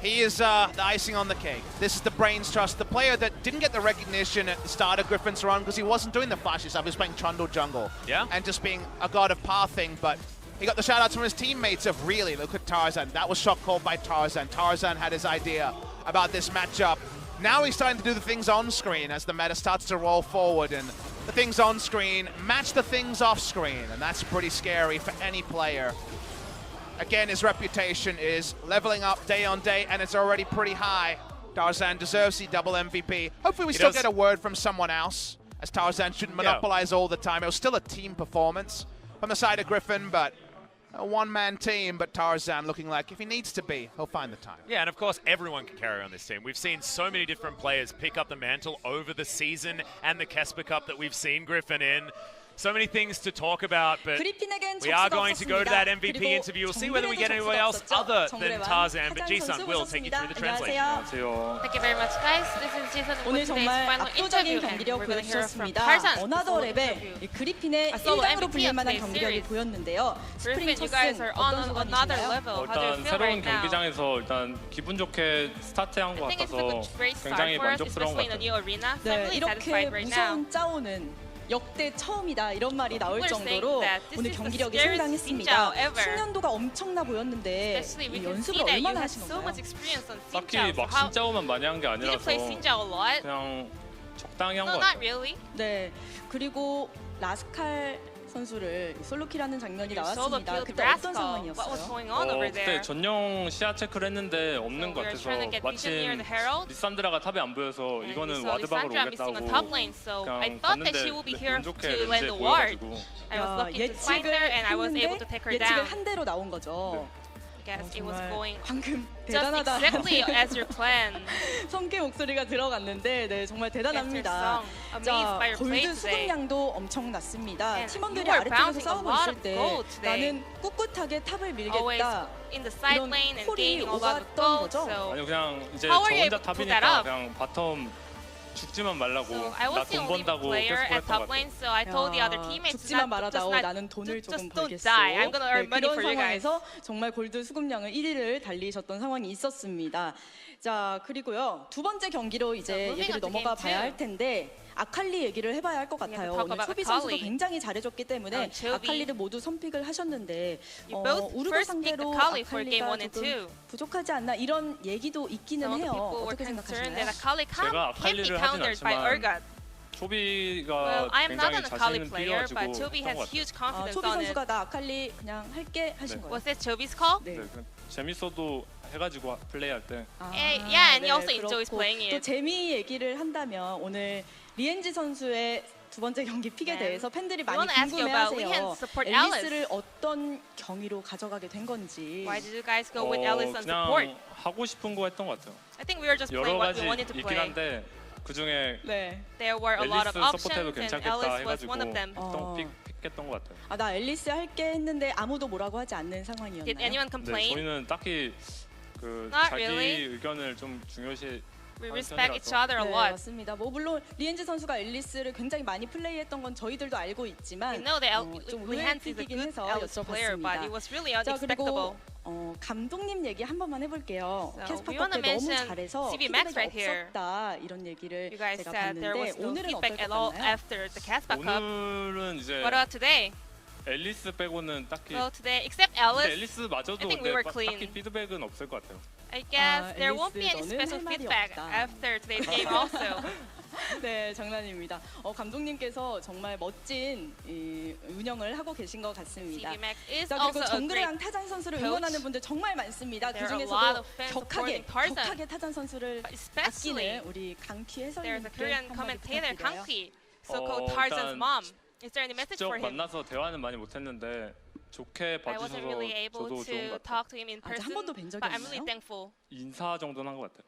[SPEAKER 5] He is the icing on the cake. This is the Brains Trust, the player that didn't get the recognition at the start of Griffin's run because he wasn't doing the flashy stuff. He was playing Trundle jungle.
[SPEAKER 4] Yeah.
[SPEAKER 5] And just being a god of pathing, but he got the shout-outs from his teammates of really, look at Tarzan. That was shot called by Tarzan. Tarzan had his idea about this matchup. Now he's starting to do the things on screen as the meta starts to roll forward, and the things on screen match the things off screen, and that's pretty scary for any player. Again, his reputation is leveling up day on day, and it's already pretty high. Tarzan deserves the double MVP. Hopefully we still get a word from someone else, as Tarzan shouldn't monopolize all the time. It was still a team performance from the side of Griffin, but a one-man team, but Tarzan looking like if he needs to be, he'll find the time.
[SPEAKER 4] Yeah, and of course, everyone can carry on this team. We've seen so many different players pick up the mantle over the season and the Kesper Cup that we've seen Griffin in. so many things to talk about, but
[SPEAKER 1] 그리핀에겐
[SPEAKER 4] we are
[SPEAKER 1] 적수가
[SPEAKER 4] going to go to that
[SPEAKER 1] 없었습니다.
[SPEAKER 4] MVP
[SPEAKER 1] 그리고
[SPEAKER 4] interview. We'll see whether we get
[SPEAKER 1] 정글에도
[SPEAKER 4] anyone else
[SPEAKER 1] 적수가
[SPEAKER 4] other
[SPEAKER 1] 없었죠.
[SPEAKER 4] than
[SPEAKER 1] 정글에만
[SPEAKER 4] Tarzan, but
[SPEAKER 1] 타잔
[SPEAKER 4] Jason
[SPEAKER 1] 선수
[SPEAKER 4] will take you through the translation.
[SPEAKER 1] 안녕하세요.
[SPEAKER 3] 안녕하세요.
[SPEAKER 6] Thank you very much, guys. This is Jason with
[SPEAKER 1] 오늘
[SPEAKER 6] today's
[SPEAKER 1] 정말
[SPEAKER 6] final interview,
[SPEAKER 1] 압도적인
[SPEAKER 6] and
[SPEAKER 1] 경기력
[SPEAKER 6] we're going to hear from
[SPEAKER 1] 보여주셨습니다.
[SPEAKER 6] Tarzan.
[SPEAKER 1] 어나더 랩의 이 그리핀의
[SPEAKER 6] A solo
[SPEAKER 1] 1강으로
[SPEAKER 6] MVP
[SPEAKER 1] 불릴
[SPEAKER 6] of
[SPEAKER 1] 만한
[SPEAKER 6] today's
[SPEAKER 1] 경기력을
[SPEAKER 6] series.
[SPEAKER 1] 보였는데요. 스프링
[SPEAKER 6] Griffin,
[SPEAKER 1] 첫
[SPEAKER 6] you guys
[SPEAKER 1] 승
[SPEAKER 6] are on
[SPEAKER 1] 어떤
[SPEAKER 6] another
[SPEAKER 1] 소감이신가요?
[SPEAKER 6] level. How do you
[SPEAKER 7] 일단
[SPEAKER 6] feel
[SPEAKER 7] 새로운
[SPEAKER 6] right now?
[SPEAKER 7] 경기장에서 일단 기분 좋게 스타트한 것
[SPEAKER 6] I think it's a
[SPEAKER 7] 같아서
[SPEAKER 6] good, great start
[SPEAKER 7] 굉장히
[SPEAKER 6] for us,
[SPEAKER 7] 만족스러운 것
[SPEAKER 6] especially in a
[SPEAKER 7] 같아요.
[SPEAKER 6] new arena. So I'm
[SPEAKER 1] 네,
[SPEAKER 6] really
[SPEAKER 1] 이렇게
[SPEAKER 6] satisfied right now.
[SPEAKER 1] 무서운 짜오는 역대 처음이다 이런 말이 나올
[SPEAKER 6] People are saying
[SPEAKER 1] 정도로
[SPEAKER 6] that this
[SPEAKER 1] 오늘
[SPEAKER 6] is the
[SPEAKER 1] 경기력이
[SPEAKER 6] scariest
[SPEAKER 1] 상당했습니다.
[SPEAKER 6] Xinjiao ever.
[SPEAKER 1] 숙련도가 엄청나 보였는데
[SPEAKER 6] Especially we
[SPEAKER 1] 이
[SPEAKER 6] can see
[SPEAKER 1] 연습을
[SPEAKER 6] that you
[SPEAKER 1] 얼마나
[SPEAKER 6] have
[SPEAKER 1] 하신
[SPEAKER 6] so
[SPEAKER 1] 건가요?
[SPEAKER 6] much experience on
[SPEAKER 7] 딱히
[SPEAKER 6] Xinjiao. So
[SPEAKER 7] 막
[SPEAKER 6] how
[SPEAKER 7] 진짜오만 많이 한 게
[SPEAKER 6] did you
[SPEAKER 7] 아니라서
[SPEAKER 6] play Xinjiao a lot?
[SPEAKER 7] 그냥 적당히 한
[SPEAKER 6] No,
[SPEAKER 7] 것
[SPEAKER 6] not
[SPEAKER 7] 같아요.
[SPEAKER 6] really.
[SPEAKER 1] 네, 그리고 라스칼 선수를 솔로킬하는 장면이
[SPEAKER 6] You solo
[SPEAKER 1] 나왔습니다.
[SPEAKER 6] killed
[SPEAKER 1] 그때 어떤
[SPEAKER 6] Rascal. What was
[SPEAKER 1] 상황이었어요?
[SPEAKER 6] going on over
[SPEAKER 7] 그때
[SPEAKER 6] there?
[SPEAKER 7] 전용 시야 체크를 했는데 없는
[SPEAKER 6] So
[SPEAKER 7] 것
[SPEAKER 6] we were
[SPEAKER 7] 같아서
[SPEAKER 6] trying to get vision near
[SPEAKER 7] 마침
[SPEAKER 6] the Herald.
[SPEAKER 7] 리산드라가 탑에 안 보여서
[SPEAKER 6] And
[SPEAKER 7] 이거는
[SPEAKER 6] we saw
[SPEAKER 7] 와드박으로
[SPEAKER 6] Lissandra missing on
[SPEAKER 7] 오겠다고
[SPEAKER 6] top lane, so I
[SPEAKER 7] 그냥
[SPEAKER 6] thought that
[SPEAKER 7] 봤는데
[SPEAKER 6] she will be here
[SPEAKER 7] 운 좋게
[SPEAKER 6] to land
[SPEAKER 7] 렌즈에
[SPEAKER 6] the ward.
[SPEAKER 7] 보여가지고
[SPEAKER 6] I was lucky to find
[SPEAKER 1] 예측을
[SPEAKER 6] her, and I was able
[SPEAKER 1] 했는데
[SPEAKER 6] to take her
[SPEAKER 1] 예측을
[SPEAKER 6] down.
[SPEAKER 1] 한 대로 나온 거죠.
[SPEAKER 6] I guess it was
[SPEAKER 1] 정말
[SPEAKER 6] going
[SPEAKER 1] 방금
[SPEAKER 6] just
[SPEAKER 1] 대단하다.
[SPEAKER 6] exactly as your plan.
[SPEAKER 1] 성캐 목소리가 들어갔는데 네 정말 대단합니다.
[SPEAKER 6] Amazed
[SPEAKER 1] 자,
[SPEAKER 6] by your play
[SPEAKER 1] 골드
[SPEAKER 6] today.
[SPEAKER 1] 수급량도 엄청났습니다.
[SPEAKER 6] And
[SPEAKER 1] 팀원들이
[SPEAKER 6] you were
[SPEAKER 1] 아래쪽에서
[SPEAKER 6] bouncing a
[SPEAKER 1] 싸우고
[SPEAKER 6] lot
[SPEAKER 1] 있을
[SPEAKER 6] of
[SPEAKER 1] 때
[SPEAKER 6] gold today.
[SPEAKER 1] 나는 꿋꿋하게 탑을
[SPEAKER 6] Always
[SPEAKER 1] 밀겠다.
[SPEAKER 6] in the side
[SPEAKER 1] 이런
[SPEAKER 6] lane and
[SPEAKER 1] 콜이
[SPEAKER 6] gaining a lot of
[SPEAKER 1] 오갔던
[SPEAKER 6] gold.
[SPEAKER 1] 거죠?
[SPEAKER 6] So
[SPEAKER 7] 아니 그냥 이제
[SPEAKER 6] How
[SPEAKER 7] 저
[SPEAKER 6] were you
[SPEAKER 7] 혼자
[SPEAKER 6] able to put that
[SPEAKER 7] 탑이니까
[SPEAKER 6] up?
[SPEAKER 7] 그냥 바텀 죽지만 말라고
[SPEAKER 6] So I
[SPEAKER 7] 나
[SPEAKER 6] was the
[SPEAKER 7] 돈
[SPEAKER 6] only
[SPEAKER 7] 번다고
[SPEAKER 6] player
[SPEAKER 7] 계속
[SPEAKER 6] at
[SPEAKER 7] 그랬던 것
[SPEAKER 6] top
[SPEAKER 7] 같아요.
[SPEAKER 6] lane, so I told the other teammates
[SPEAKER 1] 죽지만
[SPEAKER 6] just
[SPEAKER 1] 말아다오
[SPEAKER 6] not,
[SPEAKER 1] 나는 돈을 조금
[SPEAKER 6] just don't
[SPEAKER 1] 벌겠어.
[SPEAKER 6] die. I'm gonna earn money
[SPEAKER 1] 그런
[SPEAKER 6] for you guys.
[SPEAKER 1] 상황에서 정말 골드 수급량을 1위를 달리셨던 상황이 있었습니다. 자 그리고 두 번째 경기로 이제
[SPEAKER 6] moving
[SPEAKER 1] 얘기를
[SPEAKER 6] on to
[SPEAKER 1] 넘어가
[SPEAKER 6] game
[SPEAKER 1] 봐야
[SPEAKER 6] two.
[SPEAKER 1] 할 텐데 아칼리 얘기를 해봐야 할 것
[SPEAKER 6] have to
[SPEAKER 1] 같아요.
[SPEAKER 6] talk
[SPEAKER 1] 오늘
[SPEAKER 6] about
[SPEAKER 1] 초비 선수도
[SPEAKER 6] Akali.
[SPEAKER 1] 굉장히 잘해줬기 때문에
[SPEAKER 6] Chobi.
[SPEAKER 1] 아칼리를 모두 선픽을 하셨는데
[SPEAKER 6] You both
[SPEAKER 1] 우르고
[SPEAKER 6] first picked
[SPEAKER 1] 상대로
[SPEAKER 6] Akali for game
[SPEAKER 1] 아칼리가
[SPEAKER 6] 1 and
[SPEAKER 1] 조금
[SPEAKER 6] 2.
[SPEAKER 1] 부족하지 않나 이런 얘기도 있기는
[SPEAKER 6] Some of the
[SPEAKER 1] 해요.
[SPEAKER 6] people were
[SPEAKER 1] 어떻게
[SPEAKER 6] concerned
[SPEAKER 1] 생각하시나요?
[SPEAKER 6] that Akali
[SPEAKER 7] 제가
[SPEAKER 6] can't be
[SPEAKER 7] 아칼리를 하진
[SPEAKER 6] countered by
[SPEAKER 7] 않지만
[SPEAKER 6] Urgot.
[SPEAKER 7] 초비가
[SPEAKER 6] Well, I'm not
[SPEAKER 7] 굉장히
[SPEAKER 6] an
[SPEAKER 7] 자신
[SPEAKER 6] Akali
[SPEAKER 7] 있는
[SPEAKER 6] player,
[SPEAKER 7] 필요가지고
[SPEAKER 6] but Chobi
[SPEAKER 7] 했던
[SPEAKER 6] has
[SPEAKER 7] 것 같아요.
[SPEAKER 6] huge confidence
[SPEAKER 1] 초비
[SPEAKER 6] on it.
[SPEAKER 1] 선수가 나 아칼리 그냥 할게 하신
[SPEAKER 7] 네.
[SPEAKER 1] 거예요.
[SPEAKER 6] Was this Chobi's call?
[SPEAKER 1] 네.
[SPEAKER 7] 네, 그 재밌어도 해가지고 플레이할 때
[SPEAKER 6] Yeah, and he also enjoys
[SPEAKER 1] 그렇고
[SPEAKER 6] playing it.
[SPEAKER 1] 또 재미 얘기를 한다면 오늘 리엔지 선수의 두 번째 경기 픽에
[SPEAKER 6] 네.
[SPEAKER 1] 대해서 팬들이
[SPEAKER 6] We
[SPEAKER 1] 많이
[SPEAKER 6] wanna ask you about
[SPEAKER 1] 궁금해하세요.
[SPEAKER 6] Lian support
[SPEAKER 1] 앨리스를 어떤 경위로 가져가게 된 건지.
[SPEAKER 6] Why did you guys go with Alice on
[SPEAKER 7] 그냥
[SPEAKER 6] support?
[SPEAKER 7] 하고 싶은 거 했던 것 같아요.
[SPEAKER 6] I think we were just
[SPEAKER 7] 여러
[SPEAKER 6] playing what
[SPEAKER 7] 가지
[SPEAKER 6] we wanted to
[SPEAKER 7] 있긴
[SPEAKER 6] play.
[SPEAKER 7] 한데 그 중에
[SPEAKER 1] 네.
[SPEAKER 6] There were a lot of
[SPEAKER 7] 앨리스
[SPEAKER 6] options,
[SPEAKER 7] 서포트해도
[SPEAKER 6] and
[SPEAKER 7] 괜찮겠다
[SPEAKER 6] Alice was
[SPEAKER 7] 해가지고
[SPEAKER 6] one of them.
[SPEAKER 7] 픽했던 것 같아요.
[SPEAKER 1] 아, 나 앨리스 할게 했는데 아무도 뭐라고 하지 않는 상황이었나요?
[SPEAKER 6] Did anyone
[SPEAKER 7] 네,
[SPEAKER 6] complain?
[SPEAKER 7] 저희는 딱히 그
[SPEAKER 6] Not
[SPEAKER 7] 자기
[SPEAKER 6] really.
[SPEAKER 7] 의견을 좀 중요시
[SPEAKER 6] We
[SPEAKER 7] 하는
[SPEAKER 6] respect each
[SPEAKER 7] 편이라서.
[SPEAKER 6] other a
[SPEAKER 1] 네,
[SPEAKER 6] lot.
[SPEAKER 1] 맞습니다. 뭐 물론 리엔지 선수가 앨리스를 굉장히 많이 플레이했던 건 저희들도 알고
[SPEAKER 6] We
[SPEAKER 1] 있지만
[SPEAKER 6] know that
[SPEAKER 1] 좀
[SPEAKER 6] Lian is a
[SPEAKER 1] 의외이긴
[SPEAKER 6] good
[SPEAKER 1] 해서
[SPEAKER 6] Alice player, but it
[SPEAKER 1] 여쭤봤습니다.
[SPEAKER 6] was really
[SPEAKER 1] 자
[SPEAKER 6] unexpectable.
[SPEAKER 1] 그리고 감독님 얘기 한 번만 해볼게요.
[SPEAKER 6] So,
[SPEAKER 1] 캐스파
[SPEAKER 6] we wanna
[SPEAKER 1] 때 너무
[SPEAKER 6] mention
[SPEAKER 1] 잘해서
[SPEAKER 6] CB Max
[SPEAKER 1] 피드백이
[SPEAKER 6] right here.
[SPEAKER 1] 없었다 이런 얘기를
[SPEAKER 6] You guys
[SPEAKER 1] 제가
[SPEAKER 6] said there was
[SPEAKER 1] 봤는데
[SPEAKER 6] no
[SPEAKER 1] 오늘은 어떨
[SPEAKER 6] feedback
[SPEAKER 1] 것
[SPEAKER 6] at all
[SPEAKER 1] 같나요?
[SPEAKER 6] after the Caspa Cup.
[SPEAKER 7] 오늘은 이제
[SPEAKER 6] What about today?
[SPEAKER 7] 앨리스 빼고는 딱히
[SPEAKER 6] Well, today, except
[SPEAKER 7] 근데
[SPEAKER 6] Alice,
[SPEAKER 7] 앨리스마저도
[SPEAKER 6] I think we were
[SPEAKER 7] 딱히
[SPEAKER 6] clean.
[SPEAKER 7] 피드백은 없을 것 같아요.
[SPEAKER 6] I guess there won't be any
[SPEAKER 1] 앨리스,
[SPEAKER 6] special
[SPEAKER 1] 너는 할 말이
[SPEAKER 6] feedback
[SPEAKER 1] 없다.
[SPEAKER 6] after today's game also.
[SPEAKER 1] 네, 장난입니다. 감독님께서 정말 멋진 운영을 하고 계신 것 같습니다.
[SPEAKER 6] CB Max is
[SPEAKER 1] 자
[SPEAKER 6] also
[SPEAKER 1] 그리고
[SPEAKER 6] a great
[SPEAKER 1] 정글이랑 타잔 선수를
[SPEAKER 6] coach.
[SPEAKER 1] 응원하는 분들 정말 많습니다. 그
[SPEAKER 6] There are a lot
[SPEAKER 1] 중에서도
[SPEAKER 6] of fans
[SPEAKER 1] 격하게
[SPEAKER 6] supporting Tarzan.
[SPEAKER 1] 격하게 타잔 선수를
[SPEAKER 6] But especially,
[SPEAKER 1] 아끼는 우리 강키
[SPEAKER 6] there's a
[SPEAKER 1] 해설님께
[SPEAKER 6] Korean
[SPEAKER 1] 한마디
[SPEAKER 6] commentator,
[SPEAKER 1] 부탁드려요.
[SPEAKER 6] Kangki, so-called
[SPEAKER 7] 일단
[SPEAKER 6] Tarzan's mom. Is there any message
[SPEAKER 7] 직접
[SPEAKER 6] for him?
[SPEAKER 7] 만나서 대화는 많이 못했는데 좋게
[SPEAKER 6] I wasn't
[SPEAKER 7] 봐주셔서
[SPEAKER 6] really able
[SPEAKER 7] 저도 좋은
[SPEAKER 6] to
[SPEAKER 7] 것 같아요.
[SPEAKER 6] talk to him in
[SPEAKER 1] 아직 한
[SPEAKER 6] person,
[SPEAKER 1] 번도 뵌 적이
[SPEAKER 6] but I'm really
[SPEAKER 1] 없나요?
[SPEAKER 6] thankful.
[SPEAKER 7] 인사 정도는 한 것 같아요.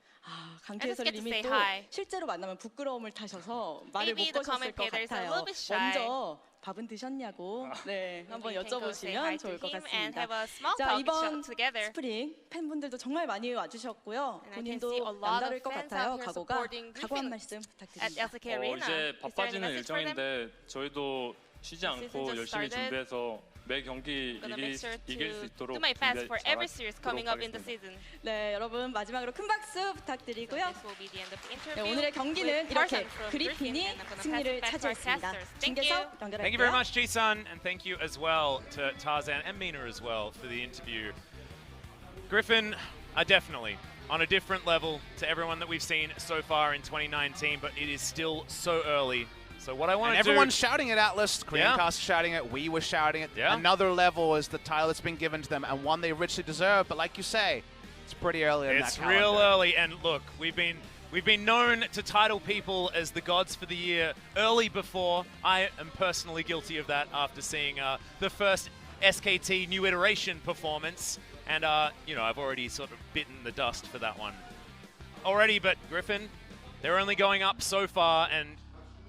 [SPEAKER 1] 강키
[SPEAKER 6] I just get to
[SPEAKER 1] 해설님이
[SPEAKER 6] say
[SPEAKER 1] 또
[SPEAKER 6] hi.
[SPEAKER 1] 실제로 만나면 부끄러움을 타셔서 말을
[SPEAKER 6] Maybe
[SPEAKER 1] 못
[SPEAKER 6] the
[SPEAKER 1] 거셨을 것
[SPEAKER 6] commentator is a
[SPEAKER 1] 같아요.
[SPEAKER 6] little bit shy.
[SPEAKER 1] 먼저 밥은 드셨냐고 네, 한번
[SPEAKER 6] You can go say hi
[SPEAKER 1] 여쭤보시면
[SPEAKER 6] to
[SPEAKER 1] 좋을 것
[SPEAKER 6] him and
[SPEAKER 1] 같습니다.
[SPEAKER 6] have a small
[SPEAKER 1] 자
[SPEAKER 6] talk
[SPEAKER 1] 이번
[SPEAKER 6] together.
[SPEAKER 1] 스프링 팬분들도 정말 많이 와주셨고요.
[SPEAKER 6] And I can see a
[SPEAKER 1] 본인도
[SPEAKER 6] lot
[SPEAKER 1] 남다를
[SPEAKER 6] of
[SPEAKER 1] 것
[SPEAKER 6] fans
[SPEAKER 1] 같아요.
[SPEAKER 6] out here
[SPEAKER 1] 각오가
[SPEAKER 6] supporting
[SPEAKER 1] 각오
[SPEAKER 6] Griffin
[SPEAKER 1] 한 말씀
[SPEAKER 6] at
[SPEAKER 1] 부탁드립니다.
[SPEAKER 6] LCK Arena.
[SPEAKER 7] 이제
[SPEAKER 6] Is there any
[SPEAKER 7] 바빠지는
[SPEAKER 6] message for them?
[SPEAKER 7] 일정인데 저희도 쉬지
[SPEAKER 6] The season
[SPEAKER 7] 않고
[SPEAKER 6] just
[SPEAKER 7] 열심히
[SPEAKER 6] started.
[SPEAKER 7] 준비해서 매 경기
[SPEAKER 6] I'm gonna make sure
[SPEAKER 7] 이길 수
[SPEAKER 6] to
[SPEAKER 7] 있도록
[SPEAKER 6] do my best for every
[SPEAKER 7] 준비
[SPEAKER 6] series coming up in the
[SPEAKER 7] 잘하도록
[SPEAKER 6] season.
[SPEAKER 1] 네, 여러분 마지막으로 큰 박수
[SPEAKER 6] So
[SPEAKER 1] 부탁드리고요.
[SPEAKER 6] this will be the end of the
[SPEAKER 1] 네,
[SPEAKER 6] interview.
[SPEAKER 1] 오늘의 경기는
[SPEAKER 6] with
[SPEAKER 1] 이렇게
[SPEAKER 6] Tarzan from Griffin,
[SPEAKER 1] 그리핀이
[SPEAKER 6] and I'm gonna pass
[SPEAKER 1] 승리를
[SPEAKER 6] it back to our
[SPEAKER 1] 차지했습니다.
[SPEAKER 6] casters. Thank you.
[SPEAKER 1] 중계석 연결할게요.
[SPEAKER 4] Thank you very much, Ji-sun, and thank you as well to Tarzan and Mina as well for the interview. Griffin are definitely on a different level to everyone that we've seen so far in 2019, but it is still so early. So what I want
[SPEAKER 5] And
[SPEAKER 4] to do...
[SPEAKER 5] everyone's shouting it, Atlas.
[SPEAKER 4] Yeah.
[SPEAKER 5] Koreancast shouting it. We were shouting it.
[SPEAKER 4] Yeah.
[SPEAKER 5] Another level is the title that's been given to them, and one they richly deserve. But like you say, it's pretty early in
[SPEAKER 4] It's
[SPEAKER 5] that
[SPEAKER 4] real
[SPEAKER 5] calendar.
[SPEAKER 4] early, and look, we've been known to title people as the gods for the year early before. I am personally guilty of that after seeing the first SKT New Iteration performance, and you know, I've already sort of bitten the dust for that one already. But Griffin, they're only going up so far, and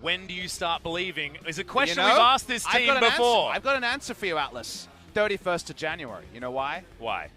[SPEAKER 4] when do you start believing? Is a question
[SPEAKER 5] You know,
[SPEAKER 4] we've asked this
[SPEAKER 5] I've
[SPEAKER 4] team
[SPEAKER 5] got an
[SPEAKER 4] before.
[SPEAKER 5] I've got an answer for you, Atlas. 31st of January. You know why?
[SPEAKER 4] Why?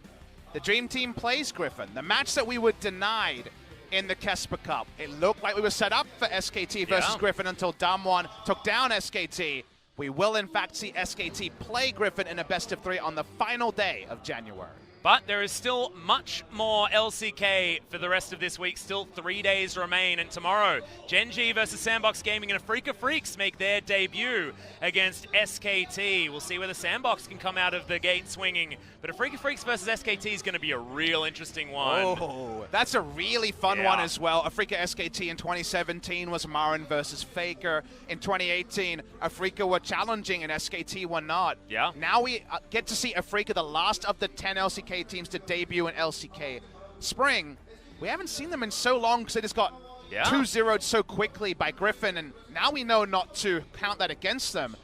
[SPEAKER 5] The Dream Team plays Griffin. The match that we were denied in the Kesper Cup. It looked like we were set up for SKT versus
[SPEAKER 4] Yeah.
[SPEAKER 5] Griffin until Damwon took down SKT. We will, in fact, see SKT play Griffin in a best-of-3 on the final day of January.
[SPEAKER 4] But there is still much more LCK for the rest of this week. Still 3 days remain. And tomorrow, Gen G versus Sandbox Gaming and FLICKR Freaks make their debut against SKT. We'll see whether Sandbox can come out of the gate swinging. But a FLICKR Freaks versus SKT is going to be a real interesting one.
[SPEAKER 5] Oh, that's a really fun
[SPEAKER 4] Yeah.
[SPEAKER 5] one as well. Afrika SKT in 2017 was Marin versus Faker. In 2018, Afrika were challenging and SKT were not.
[SPEAKER 4] Yeah.
[SPEAKER 5] Now we get to see Afrika, the last of the 10 LCK teams to debut in LCK Spring. We haven't seen them in so long because they just got 2-0'd so quickly by Griffin, and now we know not to count that against them.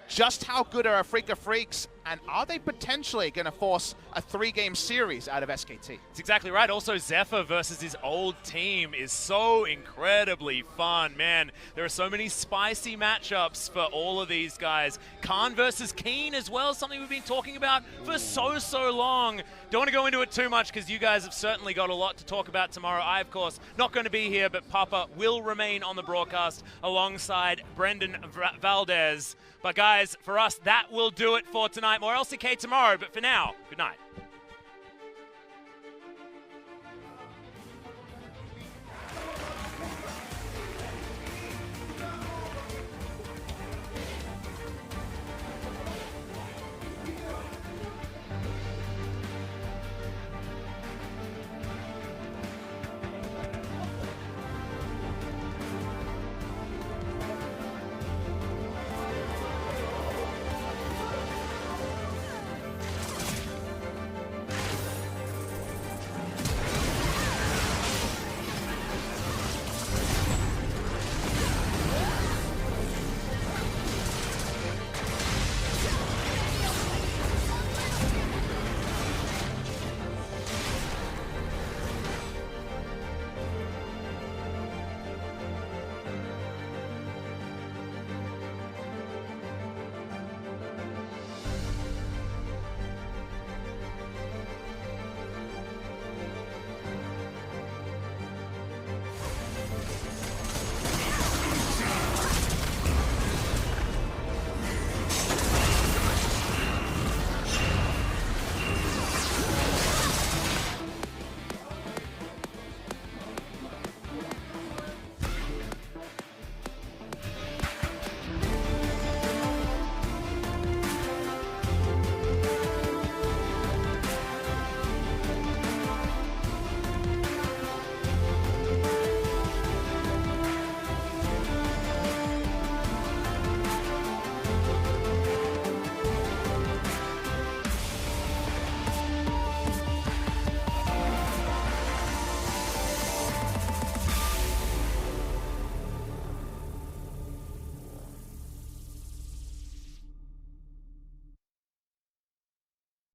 [SPEAKER 5] Just how good are Afrika Freaks, and are they potentially going to force a 3-game series out of SKT?
[SPEAKER 4] That's exactly right. Also, Zephyr versus his old team is so incredibly fun. Man, there are so many spicy matchups for all of these guys. Khan versus Keen as well, something we've been talking about for so long. Don't want to go into it too much because you guys have certainly got a lot to talk about tomorrow. I, of course, not going to be here, but Papa will remain on the broadcast alongside Brendan Valdez. But guys, for us, that will do it for tonight. More LCK tomorrow, but for now, good night.